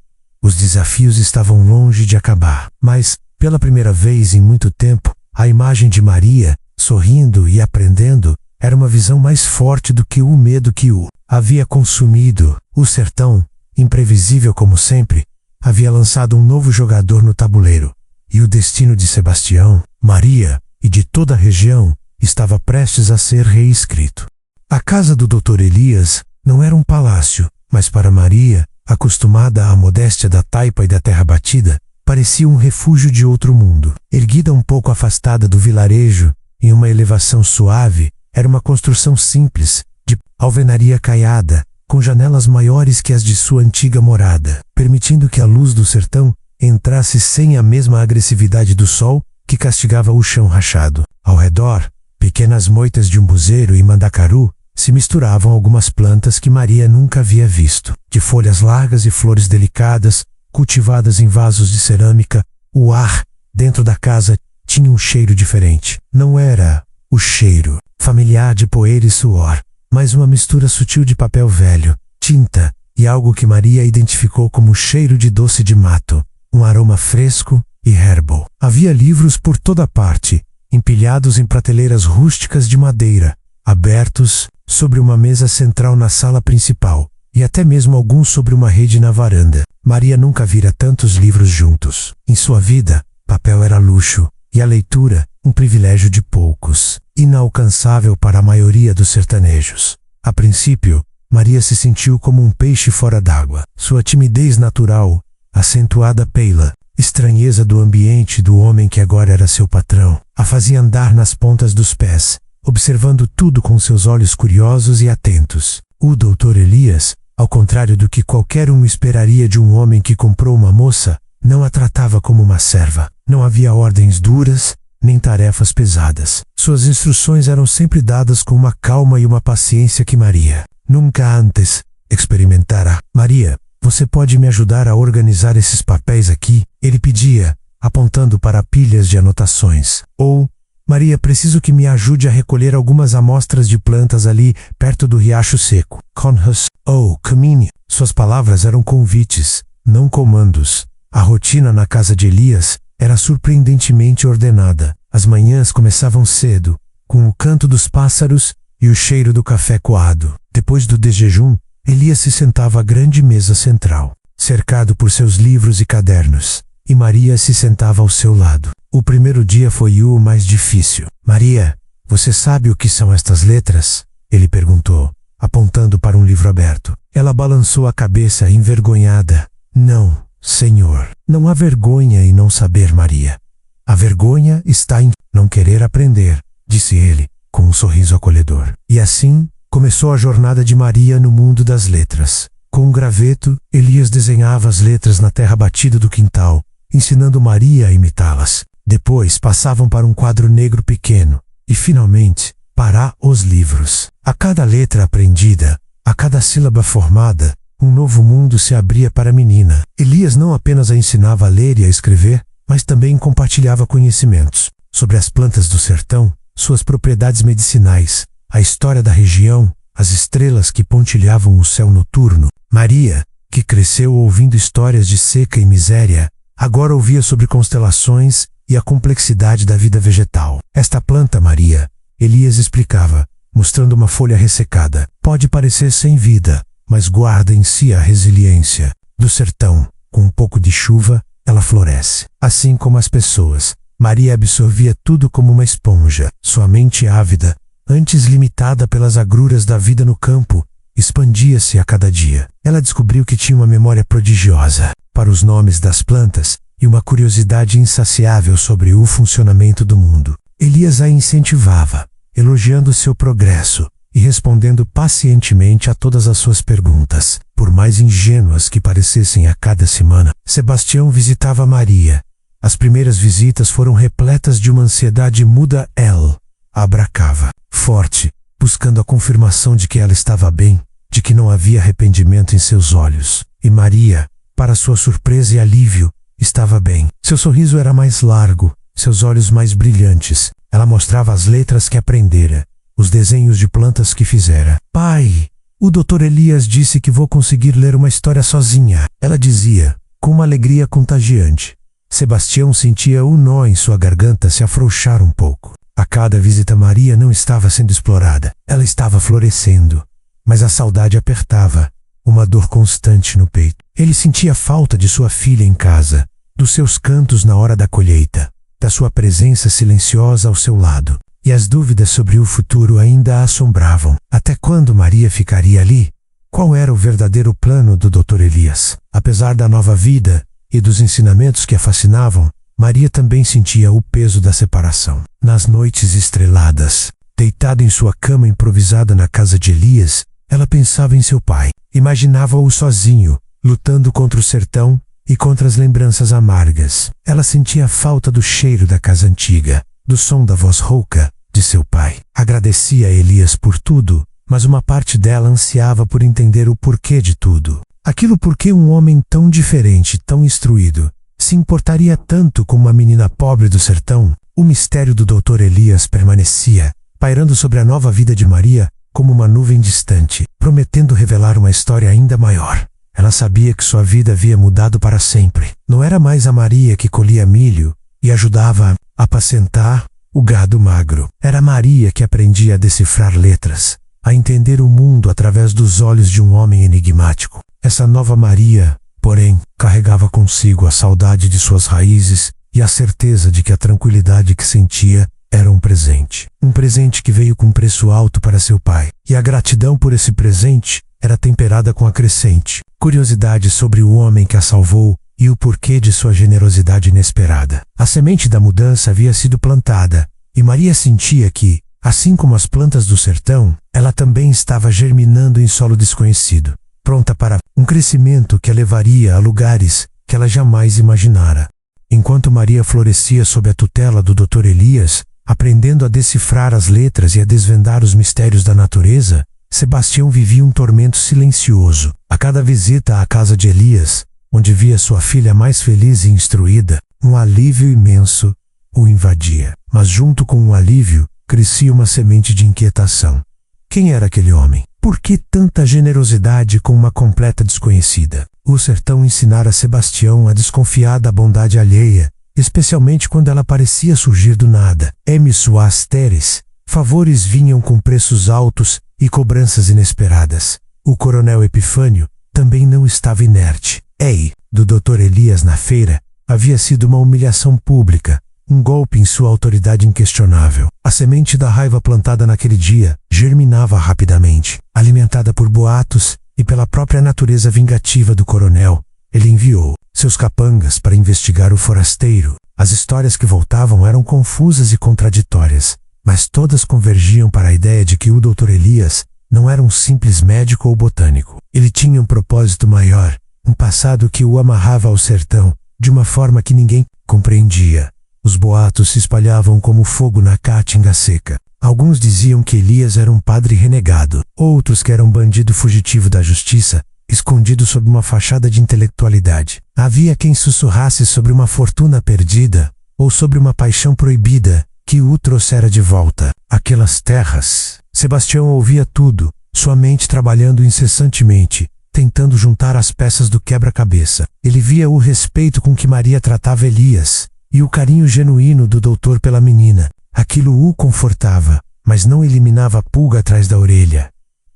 Os desafios estavam longe de acabar, mas, pela primeira vez em muito tempo, a imagem de Maria, sorrindo e aprendendo, era uma visão mais forte do que o medo que o havia consumido. O sertão, imprevisível como sempre, havia lançado um novo jogador no tabuleiro, e o destino de Sebastião, Maria e de toda a região estava prestes a ser reescrito. A casa do Dr. Elias não era um palácio, mas para Maria, acostumada à modéstia da taipa e da terra batida, parecia um refúgio de outro mundo. Erguida um pouco afastada do vilarejo, em uma elevação suave, era uma construção simples, de alvenaria caiada, com janelas maiores que as de sua antiga morada, permitindo que a luz do sertão entrasse sem a mesma agressividade do sol que castigava o chão rachado. Ao redor, pequenas moitas de umbuzeiro e mandacaru se misturavam algumas plantas que Maria nunca havia visto. De folhas largas e flores delicadas, cultivadas em vasos de cerâmica, o ar, dentro da casa, tinha um cheiro diferente. Não era o cheiro familiar de poeira e suor, mas uma mistura sutil de papel velho, tinta e algo que Maria identificou como cheiro de doce de mato, um aroma fresco e herbal. Havia livros por toda parte, empilhados em prateleiras rústicas de madeira, abertos sobre uma mesa central na sala principal, e até mesmo alguns sobre uma rede na varanda. Maria nunca vira tantos livros juntos. Em sua vida, papel era luxo, e a leitura, um privilégio de poucos, inalcançável para a maioria dos sertanejos. A princípio, Maria se sentiu como um peixe fora d'água. Sua timidez natural, acentuada pela estranheza do ambiente do homem que agora era seu patrão, a fazia andar nas pontas dos pés, observando tudo com seus olhos curiosos e atentos. O Dr. Elias, ao contrário do que qualquer um esperaria de um homem que comprou uma moça, não a tratava como uma serva. Não havia ordens duras, nem tarefas pesadas. Suas instruções eram sempre dadas com uma calma e uma paciência que Maria nunca antes experimentara. Maria, você pode me ajudar a organizar esses papéis aqui? Ele pedia, apontando para pilhas de anotações. Ou, Maria, preciso que me ajude a recolher algumas amostras de plantas ali perto do riacho seco. Conhas ou caminhe. Suas palavras eram convites, não comandos. A rotina na casa de Elias era surpreendentemente ordenada. As manhãs começavam cedo, com o canto dos pássaros e o cheiro do café coado. Depois do desjejum, Elias se sentava à grande mesa central, cercado por seus livros e cadernos, e Maria se sentava ao seu lado. O primeiro dia foi o mais difícil. Maria, você sabe o que são estas letras? Ele perguntou, apontando para um livro aberto. Ela balançou a cabeça envergonhada. Não, senhor. Não há vergonha em não saber, Maria. A vergonha está em não querer aprender, disse ele, com um sorriso acolhedor. E assim, começou a jornada de Maria no mundo das letras. Com um graveto, Elias desenhava as letras na terra batida do quintal, ensinando Maria a imitá-las. Depois passavam para um quadro negro pequeno e, finalmente, para os livros. A cada letra aprendida, a cada sílaba formada, um novo mundo se abria para a menina. Elias não apenas a ensinava a ler e a escrever, mas também compartilhava conhecimentos sobre as plantas do sertão, suas propriedades medicinais, a história da região, as estrelas que pontilhavam o céu noturno. Maria, que cresceu ouvindo histórias de seca e miséria, agora ouvia sobre constelações e a complexidade da vida vegetal. Esta planta, Maria, Elias explicava, mostrando uma folha ressecada, pode parecer sem vida, mas guarda em si a resiliência. Do sertão, com um pouco de chuva, ela floresce. Assim como as pessoas, Maria absorvia tudo como uma esponja. Sua mente ávida, antes limitada pelas agruras da vida no campo, expandia-se a cada dia. Ela descobriu que tinha uma memória prodigiosa para os nomes das plantas e uma curiosidade insaciável sobre o funcionamento do mundo. Elias a incentivava, elogiando seu progresso e respondendo pacientemente a todas as suas perguntas, por mais ingênuas que parecessem a cada semana. Sebastião visitava Maria. As primeiras visitas foram repletas de uma ansiedade muda. Ele abracava, forte, buscando a confirmação de que ela estava bem, de que não havia arrependimento em seus olhos. E Maria, Para sua surpresa e alívio, estava bem. Seu sorriso era mais largo, seus olhos mais brilhantes. Ela mostrava as letras que aprendera, os desenhos de plantas que fizera. Pai, o Dr. Elias disse que vou conseguir ler uma história sozinha. Ela dizia, com uma alegria contagiante. Sebastião sentia o nó em sua garganta se afrouxar um pouco. A cada visita Maria não estava sendo explorada. Ela estava florescendo. Mas a saudade apertava, uma dor constante no peito. Ele sentia falta de sua filha em casa, dos seus cantos na hora da colheita, da sua presença silenciosa ao seu lado. E as dúvidas sobre o futuro ainda a assombravam. Até quando Maria ficaria ali? Qual era o verdadeiro plano do Dr. Elias? Apesar da nova vida e dos ensinamentos que a fascinavam, Maria também sentia o peso da separação. Nas noites estreladas, deitada em sua cama improvisada na casa de Elias, ela pensava em seu pai. Imaginava-o sozinho, lutando contra o sertão e contra as lembranças amargas. Ela sentia falta do cheiro da casa antiga, do som da voz rouca de seu pai. Agradecia a Elias por tudo, mas uma parte dela ansiava por entender o porquê de tudo. Aquilo por que um homem tão diferente, tão instruído, se importaria tanto com uma menina pobre do sertão. O mistério do Dr. Elias permanecia, pairando sobre a nova vida de Maria como uma nuvem distante, prometendo revelar uma história ainda maior. Ela sabia que sua vida havia mudado para sempre. Não era mais a Maria que colhia milho e ajudava a apacentar o gado magro. Era Maria que aprendia a decifrar letras, a entender o mundo através dos olhos de um homem enigmático. Essa nova Maria, porém, carregava consigo a saudade de suas raízes e a certeza de que a tranquilidade que sentia era um presente. Um presente que veio com preço alto para seu pai. E a gratidão por esse presente era temperada com a crescente curiosidade sobre o homem que a salvou e o porquê de sua generosidade inesperada. A semente da mudança havia sido plantada, e Maria sentia que, assim como as plantas do sertão, ela também estava germinando em solo desconhecido, pronta para um crescimento que a levaria a lugares que ela jamais imaginara. Enquanto Maria florescia sob a tutela do Dr. Elias, aprendendo a decifrar as letras e a desvendar os mistérios da natureza, Sebastião vivia um tormento silencioso. A cada visita à casa de Elias, onde via sua filha mais feliz e instruída, um alívio imenso o invadia. Mas junto com o alívio, crescia uma semente de inquietação. Quem era aquele homem? Por que tanta generosidade com uma completa desconhecida? O sertão ensinara Sebastião a desconfiar da bondade alheia, especialmente quando ela parecia surgir do nada. Emissuas teres, favores vinham com preços altos e cobranças inesperadas. O coronel Epifânio também não estava inerte. Ei, do Dr. Elias na feira, havia sido uma humilhação pública, um golpe em sua autoridade inquestionável. A semente da raiva plantada naquele dia germinava rapidamente. Alimentada por boatos e pela própria natureza vingativa do coronel, ele enviou seus capangas para investigar o forasteiro. As histórias que voltavam eram confusas e contraditórias, mas todas convergiam para a ideia de que o Dr. Elias não era um simples médico ou botânico. Ele tinha um propósito maior, um passado que o amarrava ao sertão, de uma forma que ninguém compreendia. Os boatos se espalhavam como fogo na caatinga seca. Alguns diziam que Elias era um padre renegado, outros que era um bandido fugitivo da justiça, escondido sob uma fachada de intelectualidade. Havia quem sussurrasse sobre uma fortuna perdida, ou sobre uma paixão proibida, que o trouxera de volta àquelas terras. Sebastião ouvia tudo, sua mente trabalhando incessantemente, tentando juntar as peças do quebra-cabeça. Ele via o respeito com que Maria tratava Elias, e o carinho genuíno do doutor pela menina. Aquilo o confortava, mas não eliminava a pulga atrás da orelha.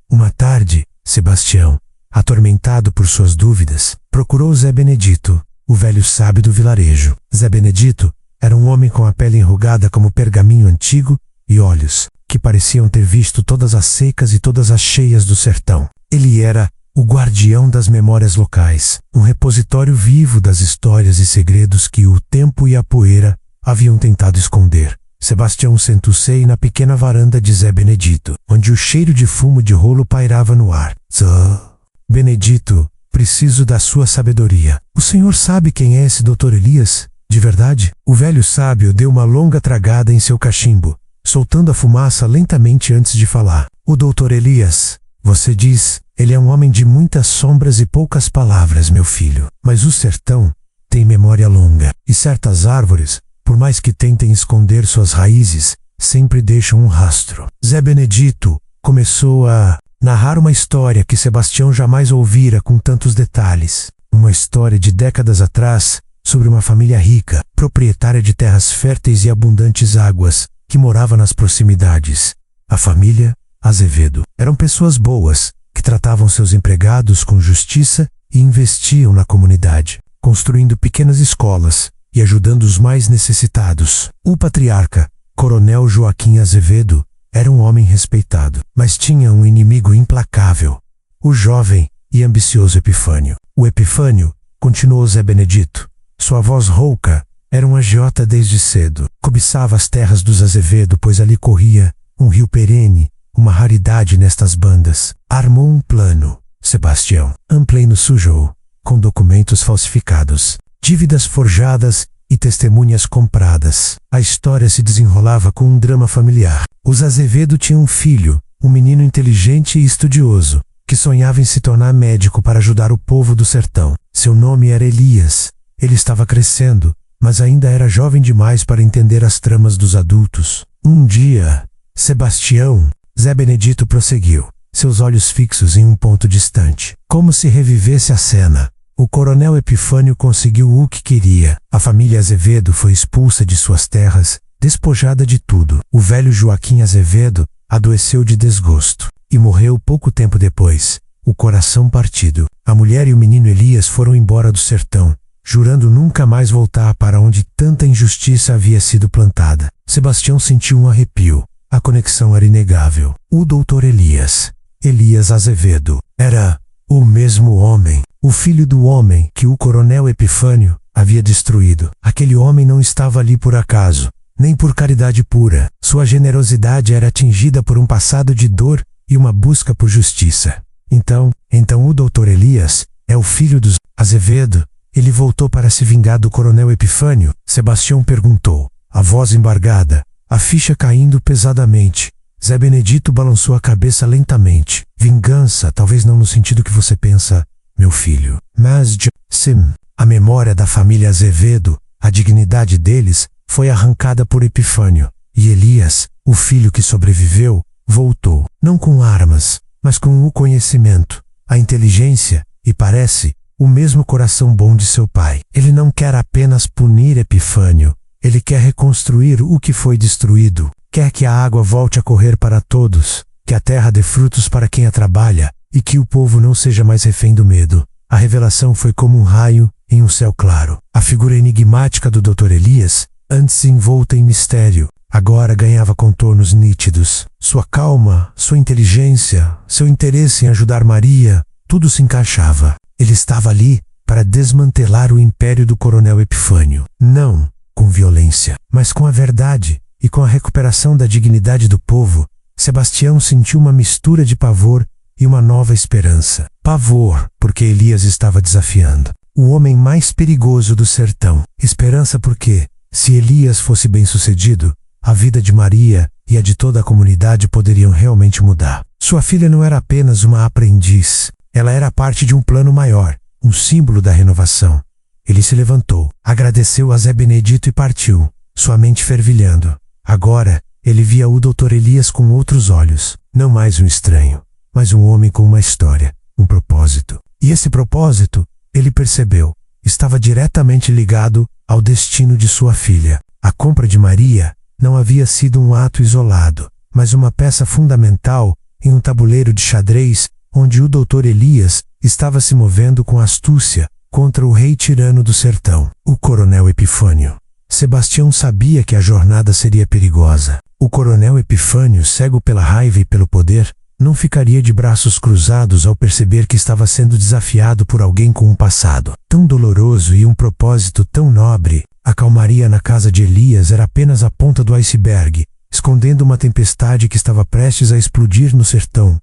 Uma tarde, Sebastião, atormentado por suas dúvidas, procurou Zé Benedito, o velho sábio do vilarejo. Zé Benedito era um homem com a pele enrugada como pergaminho antigo e olhos que pareciam ter visto todas as secas e todas as cheias do sertão. Ele era o guardião das memórias locais, um repositório vivo das histórias e segredos que o tempo e a poeira haviam tentado esconder. Sebastião sentou-se na pequena varanda de Zé Benedito, onde o cheiro de fumo de rolo pairava no ar. Benedito, preciso da sua sabedoria. O senhor sabe quem é esse Dr. Elias? De verdade? O velho sábio deu uma longa tragada em seu cachimbo, soltando a fumaça lentamente antes de falar. O Dr. Elias, Você diz, ele é um homem de muitas sombras e poucas palavras, meu filho. Mas o sertão tem memória longa. E certas árvores, por mais que tentem esconder suas raízes, sempre deixam um rastro. Zé Benedito começou a narrar uma história que Sebastião jamais ouvira com tantos detalhes. Uma história de décadas atrás, sobre uma família rica, proprietária de terras férteis e abundantes águas, que morava nas proximidades. A família Azevedo. Eram pessoas boas, que tratavam seus empregados com justiça e investiam na comunidade, construindo pequenas escolas e ajudando os mais necessitados. O patriarca, Coronel Joaquim Azevedo, era um homem respeitado, mas tinha um inimigo implacável, o jovem e ambicioso Epifânio. O Epifânio, continuou Zé Benedito, sua voz rouca, era um agiota desde cedo. Cobiçava as terras dos Azevedo, pois ali corria um rio perene, uma raridade nestas bandas. Armou um plano, Sebastião. Ampleno sujou, com documentos falsificados, dívidas forjadas e testemunhas compradas. A história se desenrolava com um drama familiar. Os Azevedo tinham um filho, um menino inteligente e estudioso, que sonhava em se tornar médico para ajudar o povo do sertão. Seu nome era Elias. Ele estava crescendo, mas ainda era jovem demais para entender as tramas dos adultos. Um dia, Sebastião, Zé Benedito prosseguiu, seus olhos fixos em um ponto distante. Como se revivesse a cena. O coronel Epifânio conseguiu o que queria. A família Azevedo foi expulsa de suas terras, despojada de tudo. O velho Joaquim Azevedo adoeceu de desgosto e morreu pouco tempo depois, o coração partido. A mulher e o menino Elias foram embora do sertão, jurando nunca mais voltar para onde tanta injustiça havia sido plantada. Sebastião sentiu um arrepio. A conexão era inegável. O doutor Elias Azevedo, era o mesmo homem, o filho do homem que o coronel Epifânio havia destruído. Aquele homem não estava ali por acaso, nem por caridade pura. Sua generosidade era atingida por um passado de dor e uma busca por justiça. Então o doutor Elias é o filho dos Azevedo. Ele voltou para se vingar do coronel Epifânio? Sebastião perguntou, a voz embargada, a ficha caindo pesadamente. Zé Benedito balançou a cabeça lentamente. Vingança, talvez não no sentido que você pensa, meu filho. Mas, sim, a memória da família Azevedo, a dignidade deles, foi arrancada por Epifânio. E Elias, o filho que sobreviveu, voltou, não com armas, mas com o conhecimento, a inteligência e, parece, o mesmo coração bom de seu pai. Ele não quer apenas punir Epifânio, ele quer reconstruir o que foi destruído. Quer que a água volte a correr para todos, que a terra dê frutos para quem a trabalha e que o povo não seja mais refém do medo. A revelação foi como um raio em um céu claro. A figura enigmática do Dr. Elias, antes envolta em mistério, agora ganhava contornos nítidos. Sua calma, sua inteligência, seu interesse em ajudar Maria, tudo se encaixava. Ele estava ali para desmantelar o império do coronel Epifânio. Não com violência, mas com a verdade. E com a recuperação da dignidade do povo, Sebastião sentiu uma mistura de pavor e uma nova esperança. Pavor, porque Elias estava desafiando o homem mais perigoso do sertão. Esperança porque, se Elias fosse bem-sucedido, a vida de Maria e a de toda a comunidade poderiam realmente mudar. Sua filha não era apenas uma aprendiz, ela era parte de um plano maior, um símbolo da renovação. Ele se levantou, agradeceu a Zé Benedito e partiu, sua mente fervilhando. Agora, ele via o Dr. Elias com outros olhos, não mais um estranho, mas um homem com uma história, um propósito. E esse propósito, ele percebeu, estava diretamente ligado ao destino de sua filha. A compra de Maria não havia sido um ato isolado, mas uma peça fundamental em um tabuleiro de xadrez onde o Dr. Elias estava se movendo com astúcia contra o rei tirano do sertão, o coronel Epifânio. Sebastião sabia que a jornada seria perigosa. O coronel Epifânio, cego pela raiva e pelo poder, não ficaria de braços cruzados ao perceber que estava sendo desafiado por alguém com um passado tão doloroso e um propósito tão nobre. A calmaria na casa de Elias era apenas a ponta do iceberg, escondendo uma tempestade que estava prestes a explodir no sertão.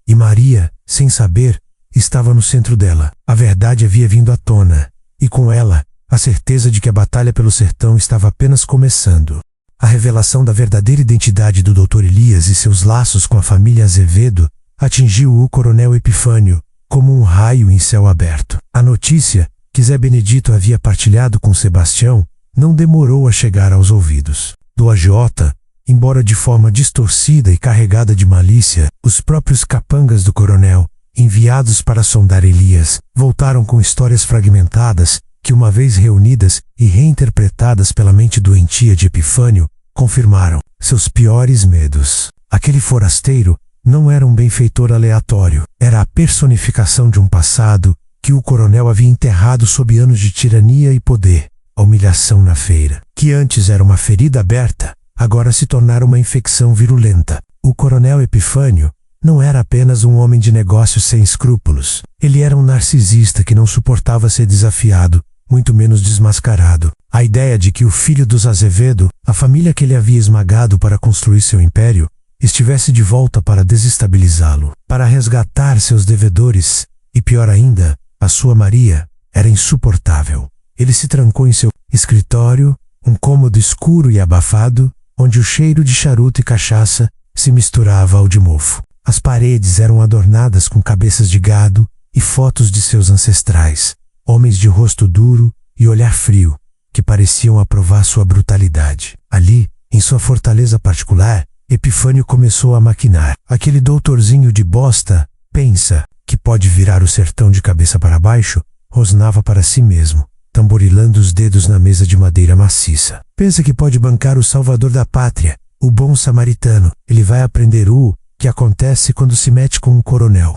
E Maria, sem saber, estava no centro dela. A verdade havia vindo à tona, e com ela, a certeza de que a batalha pelo sertão estava apenas começando. A revelação da verdadeira identidade do Dr. Elias e seus laços com a família Azevedo atingiu o coronel Epifânio como um raio em céu aberto. A notícia que Zé Benedito havia partilhado com Sebastião não demorou a chegar aos ouvidos do agiota. Embora de forma distorcida e carregada de malícia, os próprios capangas do coronel, enviados para sondar Elias, voltaram com histórias fragmentadas que, uma vez reunidas e reinterpretadas pela mente doentia de Epifânio, confirmaram seus piores medos. Aquele forasteiro não era um benfeitor aleatório, era a personificação de um passado que o coronel havia enterrado sob anos de tirania e poder. A humilhação na feira, que antes era uma ferida aberta, agora se tornara uma infecção virulenta. O coronel Epifânio não era apenas um homem de negócios sem escrúpulos. Ele era um narcisista que não suportava ser desafiado, muito menos desmascarado. A ideia de que o filho dos Azevedo, a família que ele havia esmagado para construir seu império, estivesse de volta para desestabilizá-lo, para resgatar seus devedores, e pior ainda, a sua Maria, era insuportável. Ele se trancou em seu escritório, um cômodo escuro e abafado, onde o cheiro de charuto e cachaça se misturava ao de mofo. As paredes eram adornadas com cabeças de gado e fotos de seus ancestrais, homens de rosto duro e olhar frio, que pareciam aprovar sua brutalidade. Ali, em sua fortaleza particular, Epifânio começou a maquinar. Aquele doutorzinho de bosta pensa que pode virar o sertão de cabeça para baixo, rosnava para si mesmo, tamborilando os dedos na mesa de madeira maciça. Pensa que pode bancar o salvador da pátria, o bom samaritano. Ele vai aprender o que acontece quando se mete com um coronel.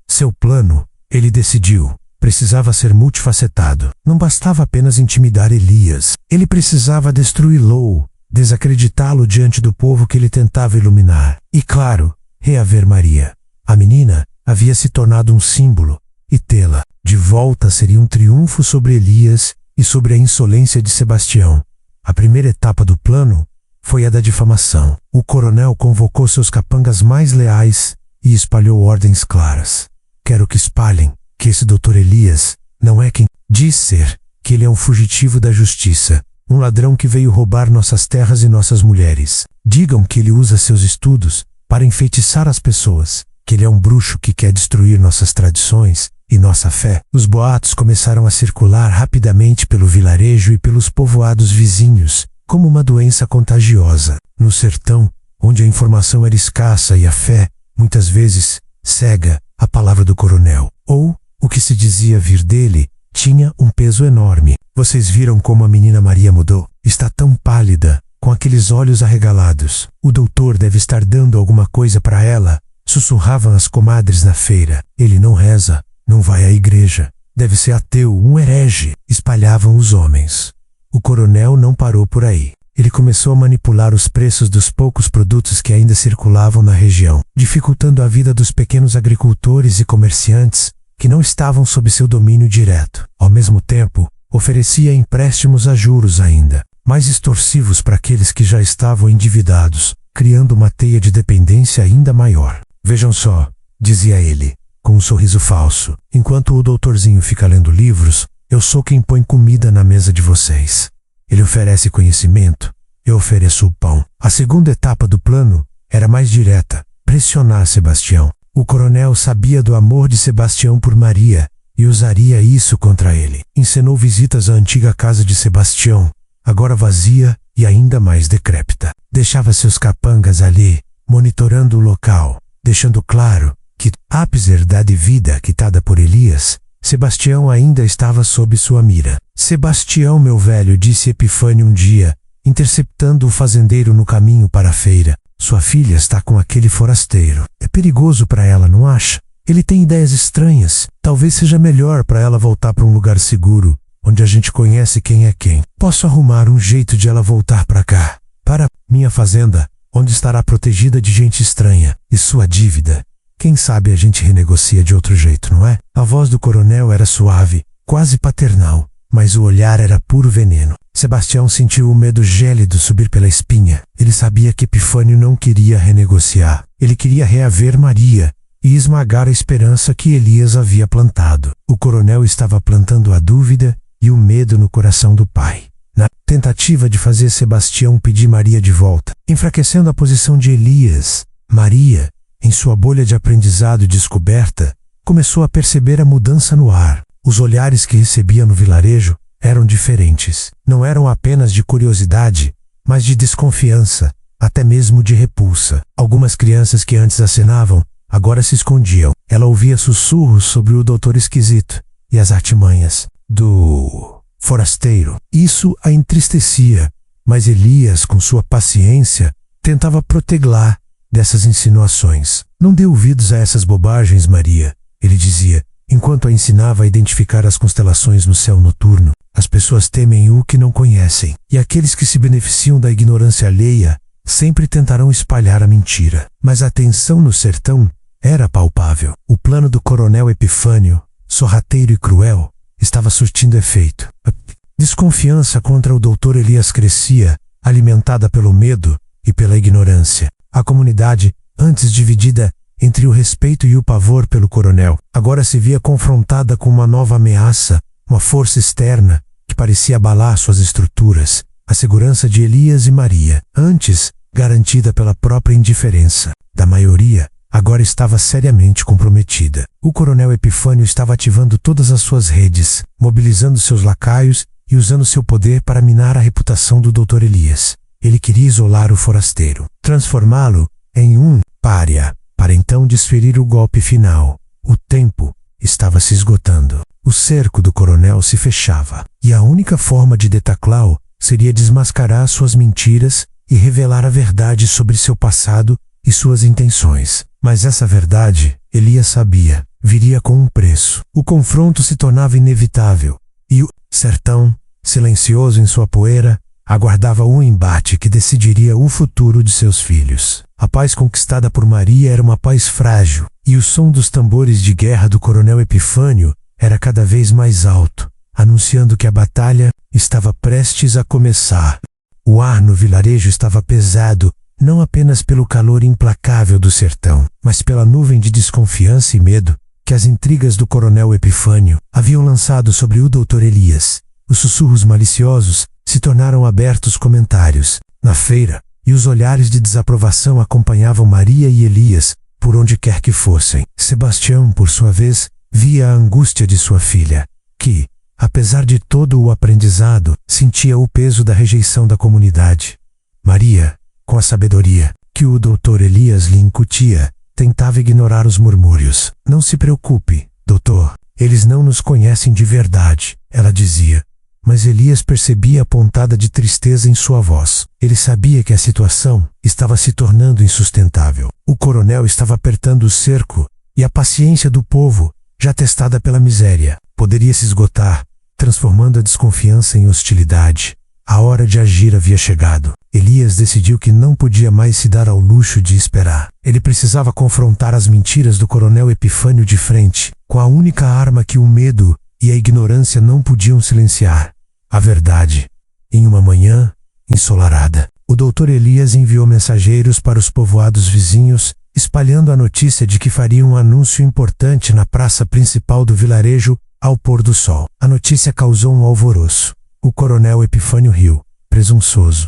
Seu plano, ele decidiu, precisava ser multifacetado. Não bastava apenas intimidar Elias. Ele precisava destruí-lo, desacreditá-lo diante do povo que ele tentava iluminar. E claro, reaver Maria. A menina havia se tornado um símbolo, e tê-la de volta seria um triunfo sobre Elias e sobre a insolência de Sebastião. A primeira etapa do plano foi a da difamação. O coronel convocou seus capangas mais leais e espalhou ordens claras. Quero que espalhem que esse doutor Elias não é quem diz ser, que ele é um fugitivo da justiça, um ladrão que veio roubar nossas terras e nossas mulheres. Digam que ele usa seus estudos para enfeitiçar as pessoas, que ele é um bruxo que quer destruir nossas tradições e nossa fé. Os boatos começaram a circular rapidamente pelo vilarejo e pelos povoados vizinhos, como uma doença contagiosa. No sertão, onde a informação era escassa e a fé, muitas vezes, cega, a palavra do coronel, ou o que se dizia vir dele, tinha um peso enorme. Vocês viram como a menina Maria mudou? Está tão pálida, com aqueles olhos arregalados. O doutor deve estar dando alguma coisa para ela, sussurravam as comadres na feira. Ele não reza, não vai à igreja, deve ser ateu, um herege, espalhavam os homens. O coronel não parou por aí. Ele começou a manipular os preços dos poucos produtos que ainda circulavam na região, dificultando a vida dos pequenos agricultores e comerciantes que não estavam sob seu domínio direto. Ao mesmo tempo, oferecia empréstimos a juros ainda mais extorsivos para aqueles que já estavam endividados, criando uma teia de dependência ainda maior. Vejam só, dizia ele, com um sorriso falso, enquanto o doutorzinho fica lendo livros, eu sou quem põe comida na mesa de vocês. Ele oferece conhecimento, eu ofereço o pão. A segunda etapa do plano era mais direta, pressionar Sebastião. O coronel sabia do amor de Sebastião por Maria e usaria isso contra ele. Encenou visitas à antiga casa de Sebastião, agora vazia e ainda mais decrépita. Deixava seus capangas ali, monitorando o local, deixando claro que, apesar da dívida quitada por Elias, Sebastião ainda estava sob sua mira. Sebastião, meu velho, disse Epifânio um dia, interceptando o fazendeiro no caminho para a feira. Sua filha está com aquele forasteiro. É perigoso para ela, não acha? Ele tem ideias estranhas. Talvez seja melhor para ela voltar para um lugar seguro, onde a gente conhece quem é quem. Posso arrumar um jeito de ela voltar para cá, para minha fazenda, onde estará protegida de gente estranha. E sua dívida? Quem sabe a gente renegocia de outro jeito, não é? A voz do coronel era suave, quase paternal, mas o olhar era puro veneno. Sebastião sentiu o medo gélido subir pela espinha. Ele sabia que Epifânio não queria renegociar. Ele queria reaver Maria e esmagar a esperança que Elias havia plantado. O coronel estava plantando a dúvida e o medo no coração do pai, na tentativa de fazer Sebastião pedir Maria de volta, enfraquecendo a posição de Elias. Maria, Em sua bolha de aprendizado e descoberta, começou a perceber a mudança no ar. Os olhares que recebia no vilarejo eram diferentes. Não eram apenas de curiosidade, mas de desconfiança, até mesmo de repulsa. Algumas crianças que antes acenavam, agora se escondiam. Ela ouvia sussurros sobre o doutor esquisito e as artimanhas do forasteiro. Isso a entristecia, mas Elias, com sua paciência, tentava protegê-la dessas insinuações. Não dê ouvidos a essas bobagens, Maria, ele dizia, enquanto a ensinava a identificar as constelações no céu noturno. As pessoas temem o que não conhecem, e aqueles que se beneficiam da ignorância alheia sempre tentarão espalhar a mentira. Mas a tensão no sertão era palpável. O plano do coronel Epifânio, sorrateiro e cruel, estava surtindo efeito. A desconfiança contra o doutor Elias crescia, alimentada pelo medo e pela ignorância. A comunidade, antes dividida entre o respeito e o pavor pelo coronel, agora se via confrontada com uma nova ameaça, uma força externa que parecia abalar suas estruturas, a segurança de Elias e Maria, antes garantida pela própria indiferença da maioria, agora estava seriamente comprometida. O coronel Epifânio estava ativando todas as suas redes, mobilizando seus lacaios e usando seu poder para minar a reputação do Dr. Elias. Ele queria isolar o forasteiro, transformá-lo em um pária, para então desferir o golpe final. O tempo estava se esgotando. O cerco do coronel se fechava, e a única forma de Detaclau seria desmascarar suas mentiras e revelar a verdade sobre seu passado e suas intenções. Mas essa verdade, Elias sabia, viria com um preço. O confronto se tornava inevitável, e o sertão, silencioso em sua poeira, aguardava um embate que decidiria o futuro de seus filhos. A paz conquistada por Maria era uma paz frágil, e o som dos tambores de guerra do coronel Epifânio era cada vez mais alto, anunciando que a batalha estava prestes a começar. O ar no vilarejo estava pesado, não apenas pelo calor implacável do sertão, mas pela nuvem de desconfiança e medo que as intrigas do coronel Epifânio haviam lançado sobre o Dr. Elias. Os sussurros maliciosos se tornaram abertos comentários na feira, e os olhares de desaprovação acompanhavam Maria e Elias por onde quer que fossem. Sebastião, por sua vez, via a angústia de sua filha, que, apesar de todo o aprendizado, sentia o peso da rejeição da comunidade. Maria, com a sabedoria que o Dr. Elias lhe incutia, tentava ignorar os murmúrios. Não se preocupe, doutor, eles não nos conhecem de verdade, ela dizia. Mas Elias percebia a pontada de tristeza em sua voz. Ele sabia que a situação estava se tornando insustentável. O coronel estava apertando o cerco, e a paciência do povo, já testada pela miséria, poderia se esgotar, transformando a desconfiança em hostilidade. A hora de agir havia chegado. Elias decidiu que não podia mais se dar ao luxo de esperar. Ele precisava confrontar as mentiras do coronel Epifânio de frente, com a única arma que o medo e a ignorância não podiam silenciar: a verdade. Em uma manhã ensolarada, o Dr. Elias enviou mensageiros para os povoados vizinhos, espalhando a notícia de que faria um anúncio importante na praça principal do vilarejo ao pôr do sol. A notícia causou um alvoroço. O coronel Epifânio riu, presunçoso.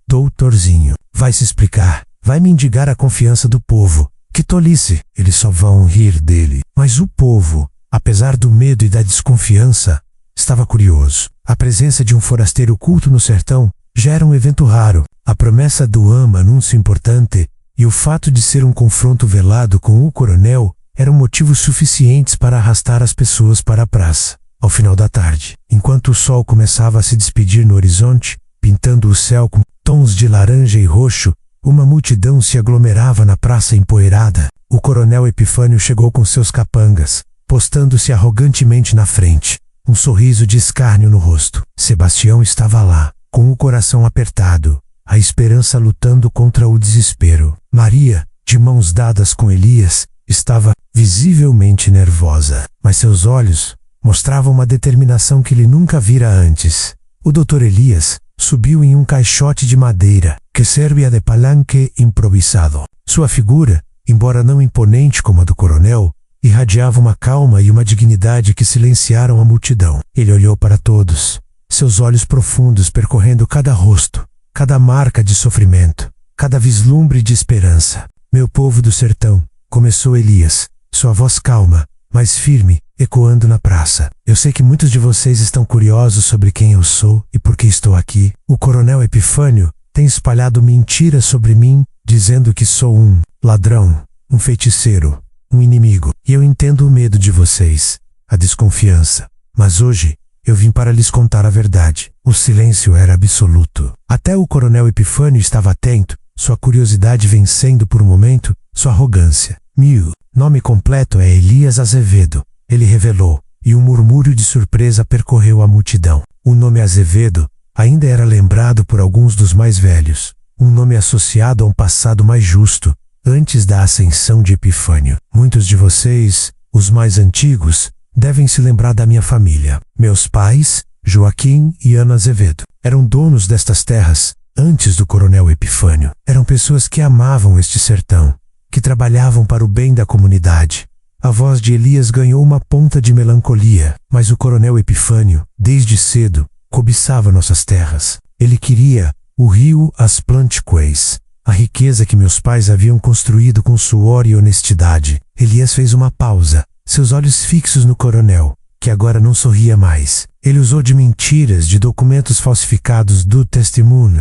Doutorzinho, vai se explicar, vai mendigar a confiança do povo. Que tolice, eles só vão rir dele. Mas o povo, apesar do medo e da desconfiança, estava curioso. A presença de um forasteiro oculto no sertão já era um evento raro. A promessa do anúncio importante e o fato de ser um confronto velado com o coronel eram motivos suficientes para arrastar as pessoas para a praça. Ao final da tarde, enquanto o sol começava a se despedir no horizonte, pintando o céu com tons de laranja e roxo, uma multidão se aglomerava na praça empoeirada. O coronel Epifânio chegou com seus capangas, postando-se arrogantemente na frente, um sorriso de escárnio no rosto. Sebastião estava lá, com o coração apertado, a esperança lutando contra o desespero. Maria, de mãos dadas com Elias, estava visivelmente nervosa, mas seus olhos mostravam uma determinação que ele nunca vira antes. O Dr. Elias subiu em um caixote de madeira, que servia de palanque improvisado. Sua figura, embora não imponente como a do coronel, irradiava uma calma e uma dignidade que silenciaram a multidão. Ele olhou para todos, seus olhos profundos percorrendo cada rosto, cada marca de sofrimento, cada vislumbre de esperança. Meu povo do sertão, começou Elias, sua voz calma, mas firme, ecoando na praça. Eu sei que muitos de vocês estão curiosos sobre quem eu sou e por que estou aqui. O coronel Epifânio tem espalhado mentiras sobre mim, dizendo que sou um ladrão, um feiticeiro, um inimigo. E eu entendo o medo de vocês, a desconfiança. Mas hoje, eu vim para lhes contar a verdade. O silêncio era absoluto. Até o coronel Epifânio estava atento, sua curiosidade vencendo por um momento sua arrogância. Meu nome completo é Elias Azevedo, ele revelou, e um murmúrio de surpresa percorreu a multidão. O nome Azevedo ainda era lembrado por alguns dos mais velhos, um nome associado a um passado mais justo, antes da ascensão de Epifânio. Muitos de vocês, os mais antigos, devem se lembrar da minha família. Meus pais, Joaquim e Ana Azevedo, eram donos destas terras antes do coronel Epifânio. Eram pessoas que amavam este sertão, que trabalhavam para o bem da comunidade. A voz de Elias ganhou uma ponta de melancolia, mas o coronel Epifânio, desde cedo, cobiçava nossas terras. Ele queria o rio As Plantiquês, a riqueza que meus pais haviam construído com suor e honestidade. Elias fez uma pausa, seus olhos fixos no coronel, que agora não sorria mais. Ele usou de mentiras, de documentos falsificados do testemunho.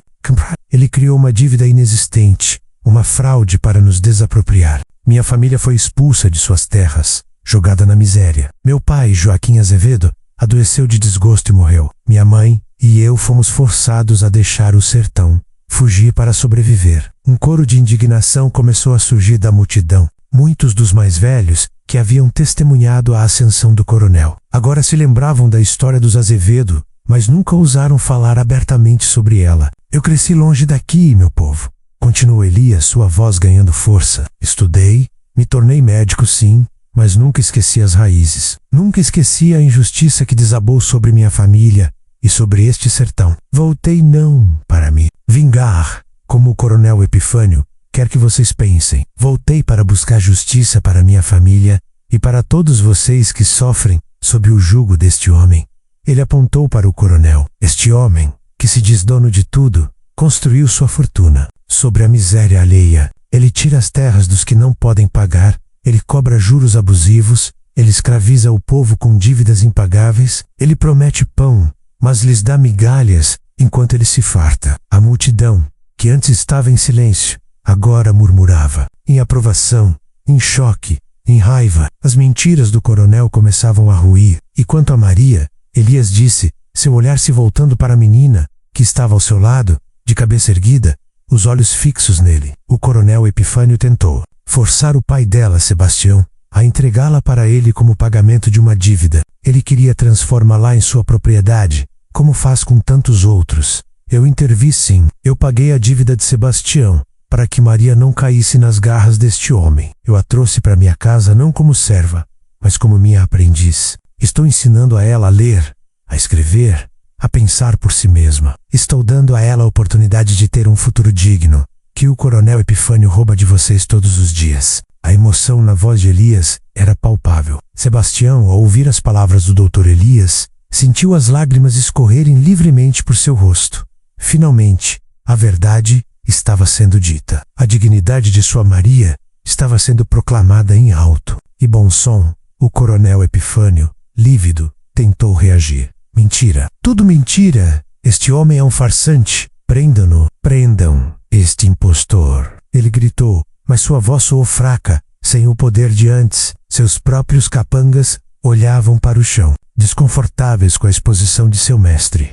Ele criou uma dívida inexistente, uma fraude para nos desapropriar. Minha família foi expulsa de suas terras, jogada na miséria. Meu pai, Joaquim Azevedo, adoeceu de desgosto e morreu. Minha mãe e eu fomos forçados a deixar o sertão, fugir para sobreviver. Um coro de indignação começou a surgir da multidão. Muitos dos mais velhos, que haviam testemunhado a ascensão do coronel, agora se lembravam da história dos Azevedo, mas nunca ousaram falar abertamente sobre ela. Eu cresci longe daqui, meu povo. Continuou Elias, sua voz ganhando força. Estudei, me tornei médico sim, mas nunca esqueci as raízes. Nunca esqueci a injustiça que desabou sobre minha família e sobre este sertão. Voltei não para me vingar, como o coronel Epifânio quer que vocês pensem. Voltei para buscar justiça para minha família e para todos vocês que sofrem sob o jugo deste homem. Ele apontou para o coronel. Este homem, que se diz dono de tudo, construiu sua fortuna sobre a miséria alheia. Ele tira as terras dos que não podem pagar, ele cobra juros abusivos, ele escraviza o povo com dívidas impagáveis, ele promete pão, mas lhes dá migalhas enquanto ele se farta. A multidão, que antes estava em silêncio, agora murmurava, em aprovação, em choque, em raiva. As mentiras do coronel começavam a ruir, e quanto a Maria, Elias disse, seu olhar se voltando para a menina, que estava ao seu lado, de cabeça erguida, os olhos fixos nele. O coronel Epifânio tentou forçar o pai dela, Sebastião, a entregá-la para ele como pagamento de uma dívida. Ele queria transformá-la em sua propriedade, como faz com tantos outros. Eu intervi sim. Eu paguei a dívida de Sebastião, para que Maria não caísse nas garras deste homem. Eu a trouxe para minha casa não como serva, mas como minha aprendiz. Estou ensinando a ela a ler, a escrever, a pensar por si mesma. Estou dando a ela a oportunidade de ter um futuro digno, que o coronel Epifânio rouba de vocês todos os dias. A emoção na voz de Elias era palpável. Sebastião, ao ouvir as palavras do doutor Elias, sentiu as lágrimas escorrerem livremente por seu rosto. Finalmente, a verdade estava sendo dita. A dignidade de sua Maria estava sendo proclamada em alto e bom som. O coronel Epifânio, lívido, tentou reagir. Mentira. Tudo mentira. Este homem é um farsante. Prendam-no. Prendam este impostor. Ele gritou, mas sua voz soou fraca, sem o poder de antes. Seus próprios capangas olhavam para o chão, desconfortáveis com a exposição de seu mestre.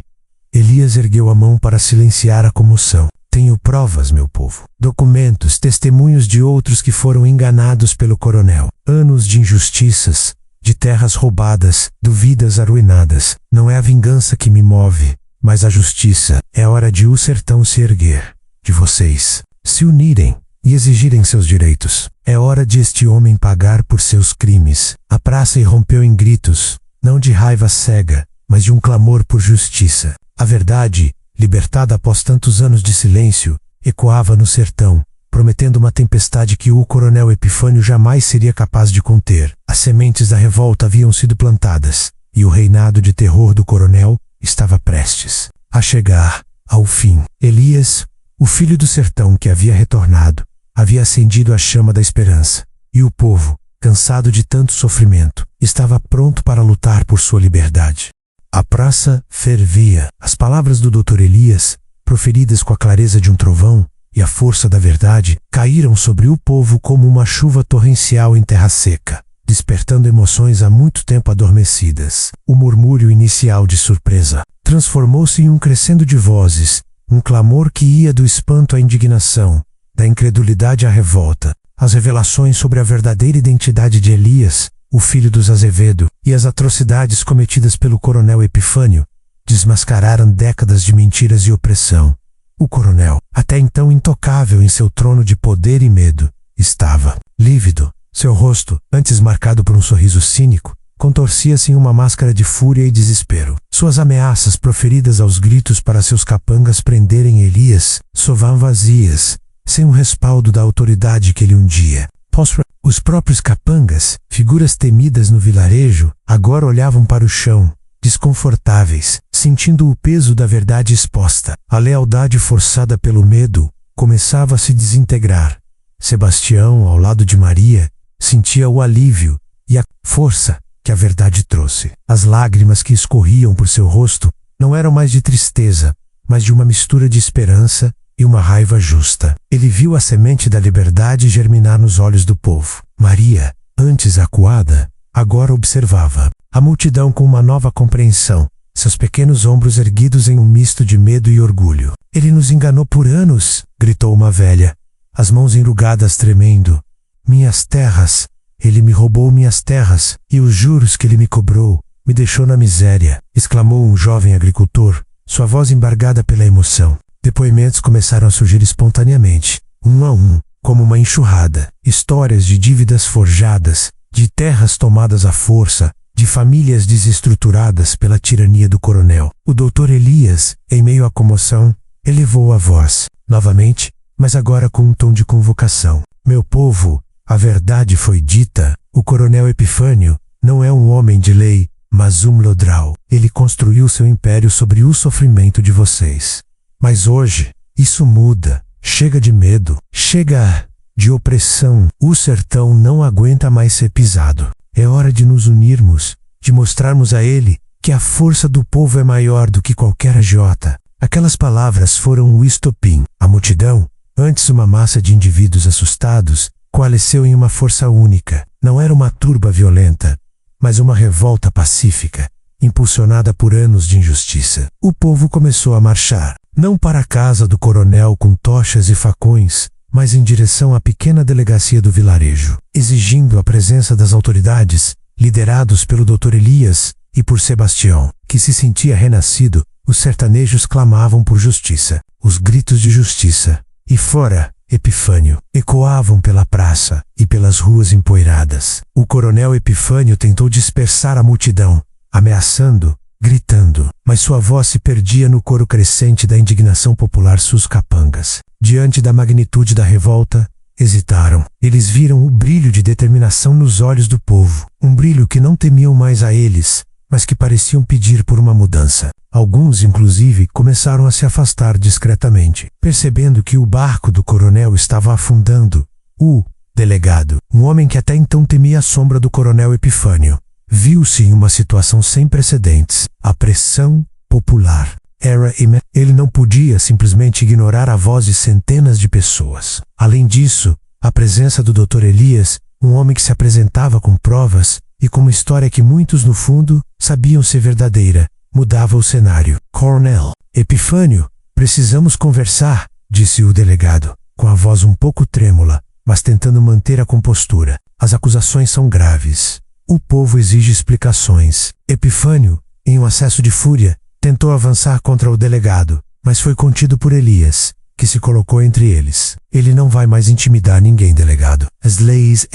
Elias ergueu a mão para silenciar a comoção. Tenho provas, meu povo. Documentos, testemunhos de outros que foram enganados pelo coronel. Anos de injustiças, de terras roubadas, de vidas arruinadas. Não é a vingança que me move, mas a justiça. É hora de o sertão se erguer, de vocês se unirem e exigirem seus direitos. É hora de este homem pagar por seus crimes. A praça irrompeu em gritos, não de raiva cega, mas de um clamor por justiça. A verdade, libertada após tantos anos de silêncio, ecoava no sertão, prometendo uma tempestade que o coronel Epifânio jamais seria capaz de conter. As sementes da revolta haviam sido plantadas, e o reinado de terror do coronel estava prestes a chegar ao fim. Elias, o filho do sertão que havia retornado, havia acendido a chama da esperança, e o povo, cansado de tanto sofrimento, estava pronto para lutar por sua liberdade. A praça fervia. As palavras do Dr. Elias, proferidas com a clareza de um trovão e a força da verdade, caíram sobre o povo como uma chuva torrencial em terra seca, despertando emoções há muito tempo adormecidas. O murmúrio inicial de surpresa transformou-se em um crescendo de vozes, um clamor que ia do espanto à indignação, da incredulidade à revolta. As revelações sobre a verdadeira identidade de Elias, o filho dos Azevedo, e as atrocidades cometidas pelo coronel Epifânio desmascararam décadas de mentiras e opressão. O coronel, até então intocável em seu trono de poder e medo, estava lívido. Seu rosto, antes marcado por um sorriso cínico, contorcia-se em uma máscara de fúria e desespero. Suas ameaças proferidas aos gritos para seus capangas prenderem Elias soavam vazias, sem o respaldo da autoridade que ele um dia possuía. Os próprios capangas, figuras temidas no vilarejo, agora olhavam para o chão, desconfortáveis, sentindo o peso da verdade exposta. A lealdade forçada pelo medo começava a se desintegrar. Sebastião, ao lado de Maria, sentia o alívio e a força que a verdade trouxe. As lágrimas que escorriam por seu rosto não eram mais de tristeza, mas de uma mistura de esperança e uma raiva justa. Ele viu a semente da liberdade germinar nos olhos do povo. Maria, antes acuada, agora observava a multidão com uma nova compreensão, seus pequenos ombros erguidos em um misto de medo e orgulho. Ele nos enganou por anos, gritou uma velha, as mãos enrugadas tremendo. Minhas terras, ele me roubou minhas terras, e os juros que ele me cobrou, me deixou na miséria, exclamou um jovem agricultor, sua voz embargada pela emoção. Depoimentos começaram a surgir espontaneamente, um a um, como uma enxurrada. Histórias de dívidas forjadas, de terras tomadas à força, de famílias desestruturadas pela tirania do coronel. O Dr. Elias, em meio à comoção, elevou a voz, novamente, mas agora com um tom de convocação. Meu povo, a verdade foi dita. O coronel Epifânio não é um homem de lei, mas um lodral. Ele construiu seu império sobre o sofrimento de vocês. Mas hoje, isso muda. Chega de medo, chega de opressão. O sertão não aguenta mais ser pisado. É hora de nos unirmos, de mostrarmos a ele que a força do povo é maior do que qualquer agiota. Aquelas palavras foram o estopim. A multidão, antes uma massa de indivíduos assustados, coalesceu em uma força única. Não era uma turba violenta, mas uma revolta pacífica, impulsionada por anos de injustiça. O povo começou a marchar, não para a casa do coronel com tochas e facões, mas em direção à pequena delegacia do vilarejo, exigindo a presença das autoridades, liderados pelo Dr. Elias e por Sebastião, que se sentia renascido. Os sertanejos clamavam por justiça. Os gritos de justiça, e fora, Epifânio, ecoavam pela praça e pelas ruas empoeiradas. O coronel Epifânio tentou dispersar a multidão, ameaçando, gritando, mas sua voz se perdia no coro crescente da indignação popular. Seus capangas, diante da magnitude da revolta, hesitaram. Eles viram o brilho de determinação nos olhos do povo, um brilho que não temiam mais a eles, mas que pareciam pedir por uma mudança. Alguns, inclusive, começaram a se afastar discretamente, percebendo que o barco do coronel estava afundando. O delegado, um homem que até então temia a sombra do coronel Epifânio, viu-se em uma situação sem precedentes. A pressão popular era imensa. Ele não podia simplesmente ignorar a voz de centenas de pessoas. Além disso, a presença do Dr. Elias, um homem que se apresentava com provas e com uma história que muitos no fundo sabiam ser verdadeira, mudava o cenário. Coronel Epifânio, precisamos conversar, disse o delegado, com a voz um pouco trêmula, mas tentando manter a compostura. As acusações são graves. O povo exige explicações. Epifânio, em um acesso de fúria, tentou avançar contra o delegado, mas foi contido por Elias, que se colocou entre eles. Ele não vai mais intimidar ninguém, delegado. As leis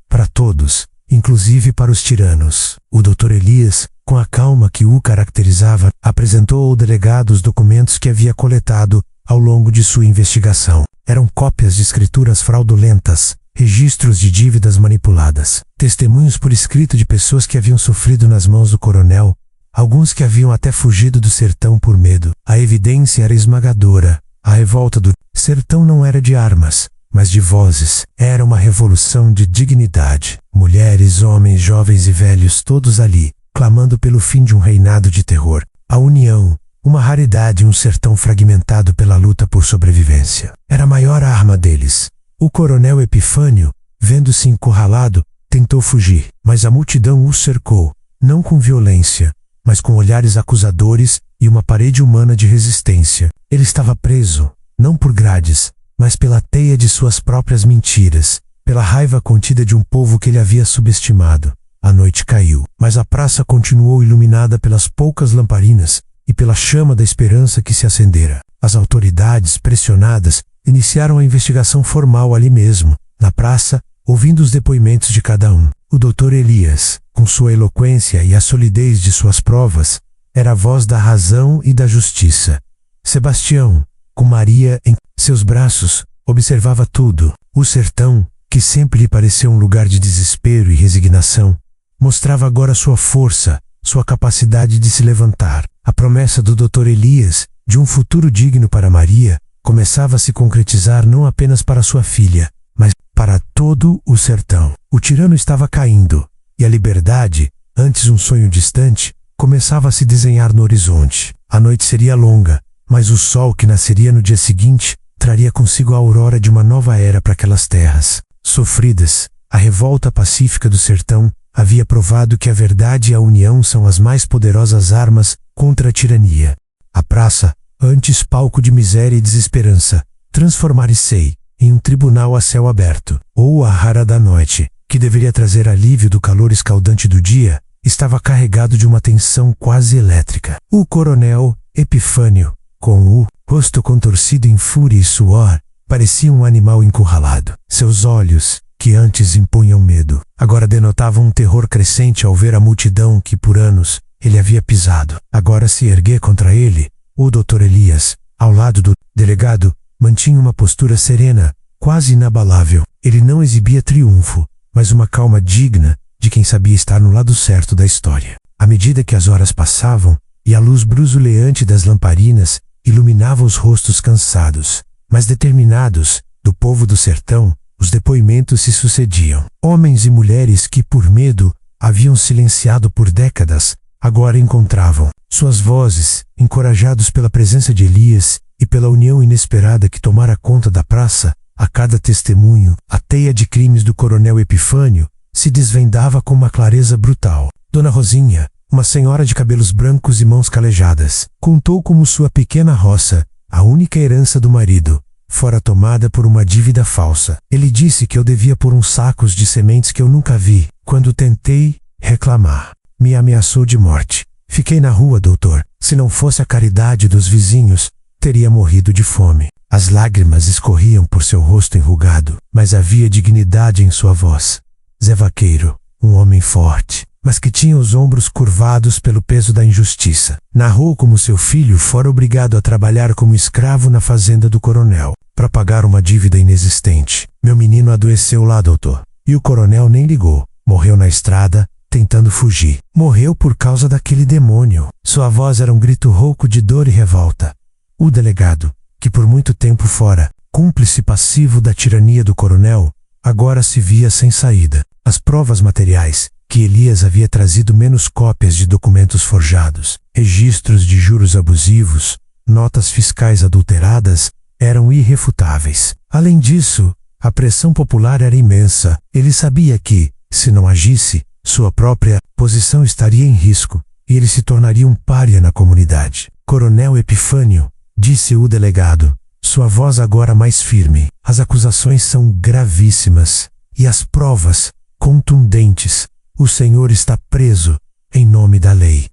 para todos, inclusive para os tiranos. O Dr. Elias, com a calma que o caracterizava, apresentou ao delegado os documentos que havia coletado ao longo de sua investigação. Eram cópias de escrituras fraudulentas, registros de dívidas manipuladas, testemunhos por escrito de pessoas que haviam sofrido nas mãos do coronel, alguns que haviam até fugido do sertão por medo. A evidência era esmagadora. A revolta do sertão não era de armas, mas de vozes. Era uma revolução de dignidade. Mulheres, homens, jovens e velhos, todos ali, clamando pelo fim de um reinado de terror. A união, uma raridade em um sertão fragmentado pela luta por sobrevivência. Era a maior arma deles. O coronel Epifânio, vendo-se encurralado, tentou fugir, mas a multidão o cercou, não com violência, mas com olhares acusadores e uma parede humana de resistência. Ele estava preso, não por grades, mas pela teia de suas próprias mentiras, pela raiva contida de um povo que ele havia subestimado. A noite caiu, mas a praça continuou iluminada pelas poucas lamparinas e pela chama da esperança que se acendera. As autoridades, pressionadas, iniciaram a investigação formal ali mesmo, na praça, ouvindo os depoimentos de cada um. O Dr. Elias, com sua eloquência e a solidez de suas provas, era a voz da razão e da justiça. Sebastião, com Maria em seus braços, observava tudo. O sertão, que sempre lhe pareceu um lugar de desespero e resignação, mostrava agora sua força, sua capacidade de se levantar. A promessa do Dr. Elias, de um futuro digno para Maria, começava a se concretizar não apenas para sua filha, mas para todo o sertão. O tirano estava caindo, e a liberdade, antes um sonho distante, começava a se desenhar no horizonte. A noite seria longa, mas o sol que nasceria no dia seguinte traria consigo a aurora de uma nova era para aquelas terras sofridas. A revolta pacífica do sertão havia provado que a verdade e a união são as mais poderosas armas contra a tirania. A praça, antes palco de miséria e desesperança, transformar-se-ei em um tribunal a céu aberto. Ou a rara da noite, que deveria trazer alívio do calor escaldante do dia, estava carregado de uma tensão quase elétrica. O coronel Epifânio, com o rosto contorcido em fúria e suor, parecia um animal encurralado. Seus olhos, que antes impunham medo, agora denotavam um terror crescente ao ver a multidão que por anos ele havia pisado. Agora se erguer contra ele, o Dr. Elias, ao lado do delegado, mantinha uma postura serena, quase inabalável. Ele não exibia triunfo, mas uma calma digna de quem sabia estar no lado certo da história. À medida que as horas passavam e a luz brusuleante das lamparinas iluminava os rostos cansados, mas determinados, do povo do sertão, os depoimentos se sucediam. Homens e mulheres que, por medo, haviam silenciado por décadas, agora encontravam suas vozes, encorajados pela presença de Elias e pela união inesperada que tomara conta da praça. A cada testemunho, a teia de crimes do coronel Epifânio se desvendava com uma clareza brutal. Dona Rosinha, uma senhora de cabelos brancos e mãos calejadas, contou como sua pequena roça, a única herança do marido, fora tomada por uma dívida falsa. Ele disse que eu devia por uns sacos de sementes que eu nunca vi. Quando tentei reclamar, me ameaçou de morte. Fiquei na rua, doutor. Se não fosse a caridade dos vizinhos, teria morrido de fome. As lágrimas escorriam por seu rosto enrugado, mas havia dignidade em sua voz. Zé Vaqueiro, um homem forte, mas que tinha os ombros curvados pelo peso da injustiça. Narrou como seu filho fora obrigado a trabalhar como escravo na fazenda do coronel, para pagar uma dívida inexistente. Meu menino adoeceu lá, doutor. E o coronel nem ligou. Morreu na estrada, tentando fugir. Morreu por causa daquele demônio. Sua voz era um grito rouco de dor e revolta. O delegado, que por muito tempo fora cúmplice passivo da tirania do coronel, agora se via sem saída. As provas materiais, que Elias havia trazido menos cópias de documentos forjados, registros de juros abusivos, notas fiscais adulteradas, eram irrefutáveis. Além disso, a pressão popular era imensa. Ele sabia que, se não agisse, sua própria posição estaria em risco, e ele se tornaria um pária na comunidade. Coronel Epifânio, disse o delegado, sua voz agora mais firme, as acusações são gravíssimas, e as provas, contundentes. O senhor está preso, em nome da lei.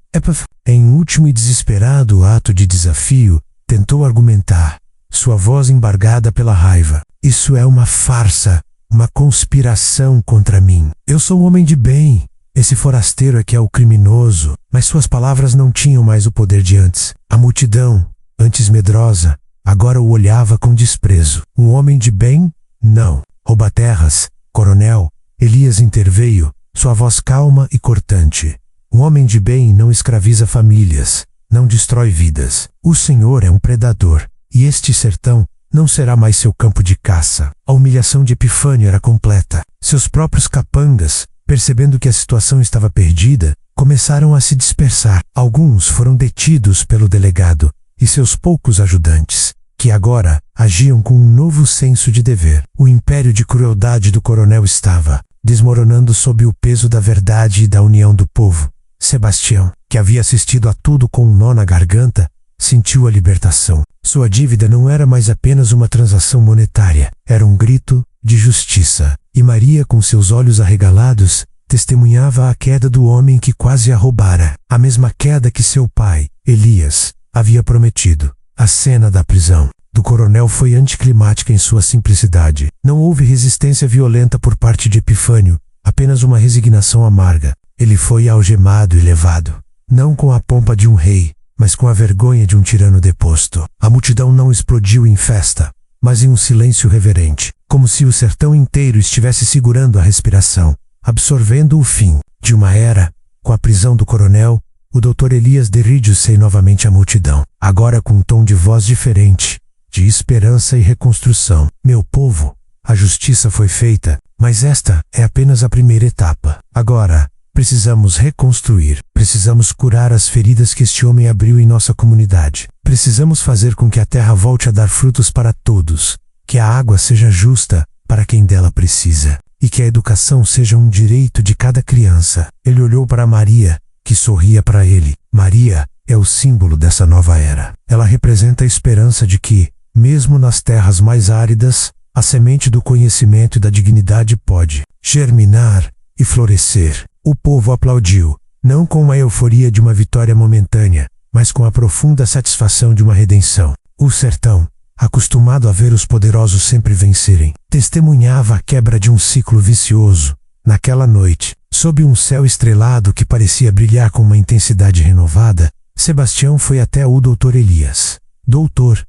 Em último e desesperado ato de desafio, tentou argumentar, sua voz embargada pela raiva. Isso é uma farsa, uma conspiração contra mim. Eu sou homem de bem. Esse forasteiro é que é o criminoso. Mas suas palavras não tinham mais o poder de antes. A multidão, antes medrosa, agora o olhava com desprezo. Um homem de bem? Não. Rouba-terras, coronel. Elias interveio, sua voz calma e cortante. Um homem de bem não escraviza famílias, não destrói vidas. O senhor é um predador, e este sertão não será mais seu campo de caça. A humilhação de Epifânio era completa. Seus próprios capangas, percebendo que a situação estava perdida, começaram a se dispersar. Alguns foram detidos pelo delegado e seus poucos ajudantes, que agora agiam com um novo senso de dever. O império de crueldade do coronel estava desmoronando sob o peso da verdade e da união do povo. Sebastião, que havia assistido a tudo com um nó na garganta, sentiu a libertação. Sua dívida não era mais apenas uma transação monetária, era um grito de justiça. E Maria, com seus olhos arregalados, testemunhava a queda do homem que quase a roubara, a mesma queda que seu pai, Elias, havia prometido. A cena da prisão do coronel foi anticlimática em sua simplicidade. Não houve resistência violenta por parte de Epifânio, apenas uma resignação amarga. Ele foi algemado e levado, não com a pompa de um rei, mas com a vergonha de um tirano deposto. A multidão não explodiu em festa, mas em um silêncio reverente, como se o sertão inteiro estivesse segurando a respiração, absorvendo o fim de uma era. Com a prisão do coronel, o Dr. Elias dirige-se novamente à multidão, agora com um tom de voz diferente, de esperança e reconstrução. Meu povo, a justiça foi feita, mas esta é apenas a primeira etapa. Agora, precisamos reconstruir, precisamos curar as feridas que este homem abriu em nossa comunidade. Precisamos fazer com que a terra volte a dar frutos para todos, que a água seja justa para quem dela precisa, e que a educação seja um direito de cada criança. Ele olhou para Maria, que sorria para ele. Maria é o símbolo dessa nova era. Ela representa a esperança de que, mesmo nas terras mais áridas, a semente do conhecimento e da dignidade pode germinar e florescer. O povo aplaudiu, não com a euforia de uma vitória momentânea, mas com a profunda satisfação de uma redenção. O sertão, acostumado a ver os poderosos sempre vencerem, testemunhava a quebra de um ciclo vicioso. Naquela noite, sob um céu estrelado que parecia brilhar com uma intensidade renovada, Sebastião foi até o Dr. Elias. Doutor,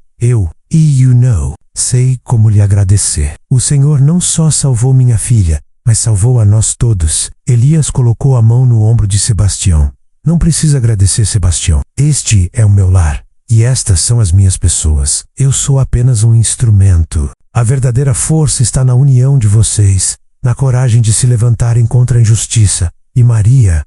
sei como lhe agradecer. O Senhor não só salvou minha filha, mas salvou a nós todos. Elias colocou a mão no ombro de Sebastião. Não precisa agradecer, Sebastião. Este é o meu lar, e estas são as minhas pessoas. Eu sou apenas um instrumento. A verdadeira força está na união de vocês, na coragem de se levantarem contra a injustiça. E Maria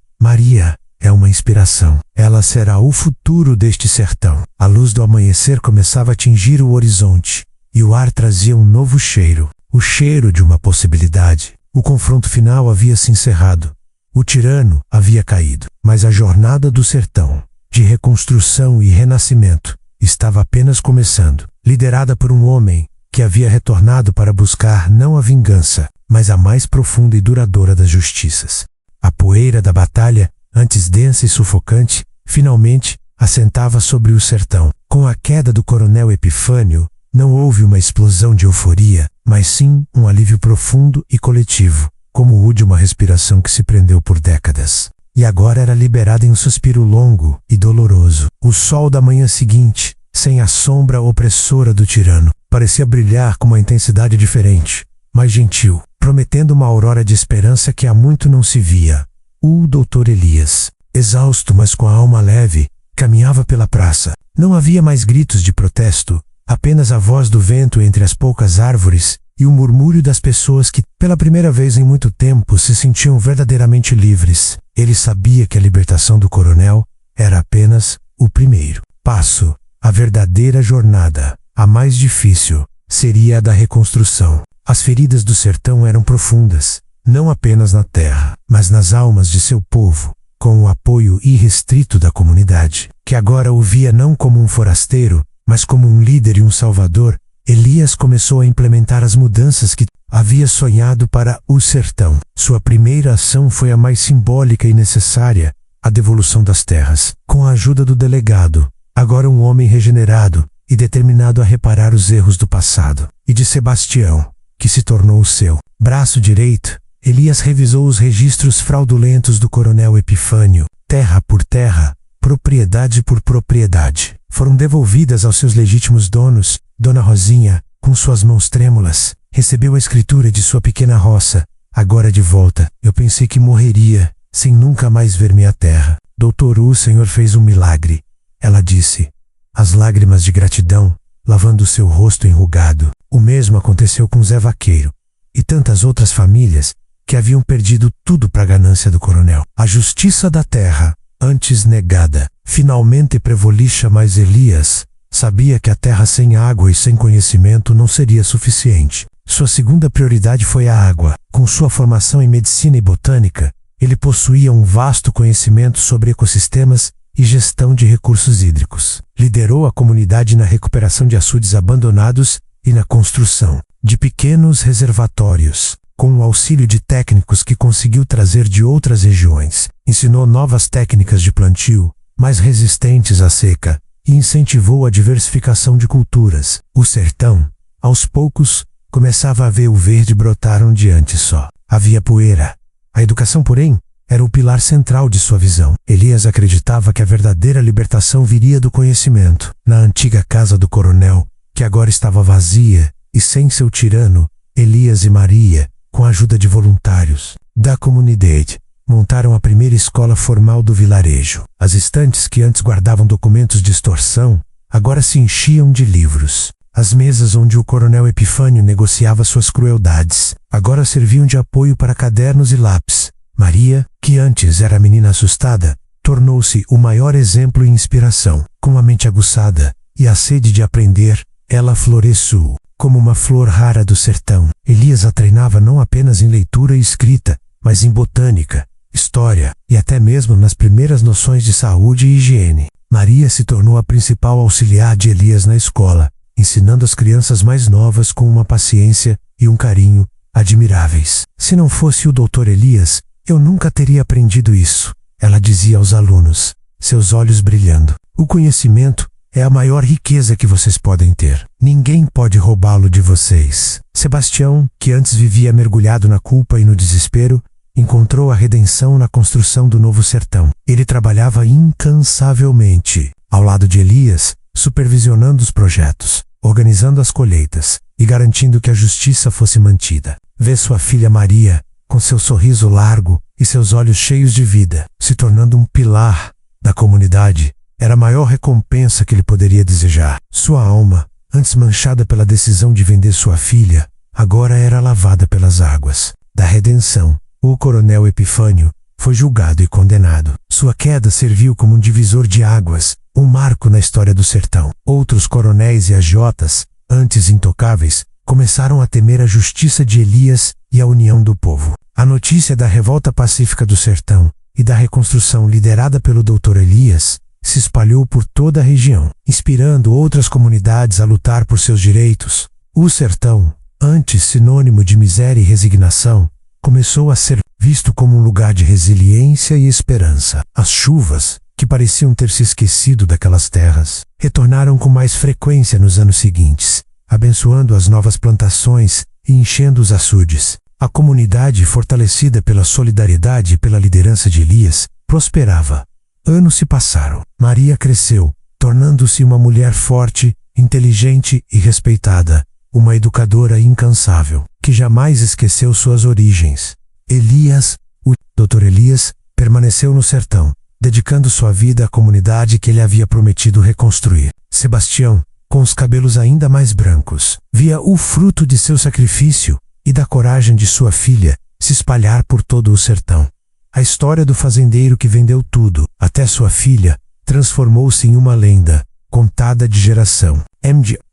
é uma inspiração. Ela será o futuro deste sertão. A luz do amanhecer começava a atingir o horizonte, e o ar trazia um novo cheiro, o cheiro de uma possibilidade. O confronto final havia se encerrado. O tirano havia caído, mas a jornada do sertão, de reconstrução e renascimento, estava apenas começando, liderada por um homem que havia retornado para buscar não a vingança, mas a mais profunda e duradoura das justiças. A poeira da batalha, antes densa e sufocante, finalmente assentava sobre o sertão. Com a queda do coronel Epifânio, não houve uma explosão de euforia, mas sim um alívio profundo e coletivo, como o de uma respiração que se prendeu por décadas. E agora era liberada em um suspiro longo e doloroso. O sol da manhã seguinte, sem a sombra opressora do tirano, parecia brilhar com uma intensidade diferente, mais gentil, prometendo uma aurora de esperança que há muito não se via. O Dr. Elias, exausto mas com a alma leve, caminhava pela praça. Não havia mais gritos de protesto, apenas a voz do vento entre as poucas árvores e o murmúrio das pessoas que, pela primeira vez em muito tempo, se sentiam verdadeiramente livres. Ele sabia que a libertação do coronel era apenas o primeiro passo. A verdadeira jornada, a mais difícil, seria a da reconstrução. As feridas do sertão eram profundas, não apenas na terra, mas nas almas de seu povo, com o apoio irrestrito da comunidade, que agora o via não como um forasteiro, mas como um líder e um salvador. Elias começou a implementar as mudanças que havia sonhado para o sertão. Sua primeira ação foi a mais simbólica e necessária, a devolução das terras. Com a ajuda do delegado, agora um homem regenerado e determinado a reparar os erros do passado, e de Sebastião, que se tornou o seu braço direito, Elias revisou os registros fraudulentos do coronel Epifânio. Terra por terra, propriedade por propriedade, foram devolvidas aos seus legítimos donos. Dona Rosinha, com suas mãos trêmulas, recebeu a escritura de sua pequena roça. Agora de volta, eu pensei que morreria, sem nunca mais ver minha terra. Doutor, o Senhor fez um milagre, ela disse. As lágrimas de gratidão lavando seu rosto enrugado. O mesmo aconteceu com Zé Vaqueiro e tantas outras famílias que haviam perdido tudo para a ganância do coronel. A justiça da terra, antes negada, finalmente prevolixa, mas Elias sabia que a terra sem água e sem conhecimento não seria suficiente. Sua segunda prioridade foi a água. Com sua formação em medicina e botânica, ele possuía um vasto conhecimento sobre ecossistemas e gestão de recursos hídricos. Liderou a comunidade na recuperação de açudes abandonados e na construção de pequenos reservatórios. Com o auxílio de técnicos que conseguiu trazer de outras regiões, ensinou novas técnicas de plantio, mais resistentes à seca, e incentivou a diversificação de culturas. O sertão, aos poucos, começava a ver o verde brotar onde antes só havia poeira. A educação, porém, era o pilar central de sua visão. Elias acreditava que a verdadeira libertação viria do conhecimento. Na antiga casa do coronel, que agora estava vazia e sem seu tirano, Elias e Maria, com a ajuda de voluntários da comunidade, montaram a primeira escola formal do vilarejo. As estantes que antes guardavam documentos de extorsão, agora se enchiam de livros. As mesas onde o coronel Epifânio negociava suas crueldades, agora serviam de apoio para cadernos e lápis. Maria, que antes era a menina assustada, tornou-se o maior exemplo e inspiração. Com a mente aguçada e a sede de aprender, ela floresceu como uma flor rara do sertão. Elias a treinava não apenas em leitura e escrita, mas em botânica, história e até mesmo nas primeiras noções de saúde e higiene. Maria se tornou a principal auxiliar de Elias na escola, ensinando as crianças mais novas com uma paciência e um carinho admiráveis. Se não fosse o Dr. Elias, eu nunca teria aprendido isso, ela dizia aos alunos, seus olhos brilhando. O conhecimento é a maior riqueza que vocês podem ter. Ninguém pode roubá-lo de vocês. Sebastião, que antes vivia mergulhado na culpa e no desespero, encontrou a redenção na construção do novo sertão. Ele trabalhava incansavelmente ao lado de Elias, supervisionando os projetos, organizando as colheitas e garantindo que a justiça fosse mantida. Vê sua filha Maria, com seu sorriso largo e seus olhos cheios de vida, se tornando um pilar da comunidade, era a maior recompensa que ele poderia desejar. Sua alma, antes manchada pela decisão de vender sua filha, agora era lavada pelas águas da redenção. O coronel Epifânio foi julgado e condenado. Sua queda serviu como um divisor de águas, um marco na história do sertão. Outros coronéis e agiotas, antes intocáveis, começaram a temer a justiça de Elias e a união do povo. A notícia da revolta pacífica do sertão e da reconstrução liderada pelo Dr. Elias se espalhou por toda a região, inspirando outras comunidades a lutar por seus direitos. O sertão, antes sinônimo de miséria e resignação, começou a ser visto como um lugar de resiliência e esperança. As chuvas, que pareciam ter se esquecido daquelas terras, retornaram com mais frequência nos anos seguintes, abençoando as novas plantações e enchendo os açudes. A comunidade, fortalecida pela solidariedade e pela liderança de Elias, prosperava. Anos se passaram. Maria cresceu, tornando-se uma mulher forte, inteligente e respeitada, uma educadora incansável, que jamais esqueceu suas origens. Elias, o Dr. Elias, permaneceu no sertão, dedicando sua vida à comunidade que ele havia prometido reconstruir. Sebastião, com os cabelos ainda mais brancos, via o fruto de seu sacrifício e da coragem de sua filha se espalhar por todo o sertão. A história do fazendeiro que vendeu tudo, até sua filha, transformou-se em uma lenda, contada de geração.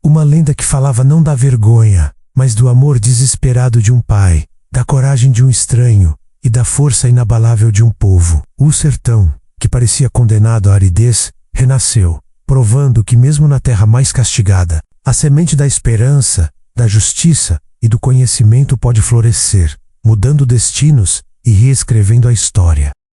Uma lenda que falava não da vergonha, mas do amor desesperado de um pai, da coragem de um estranho e da força inabalável de um povo. O sertão, que parecia condenado à aridez, renasceu, provando que mesmo na terra mais castigada, a semente da esperança, da justiça e do conhecimento pode florescer, mudando destinos e reescrevendo a história.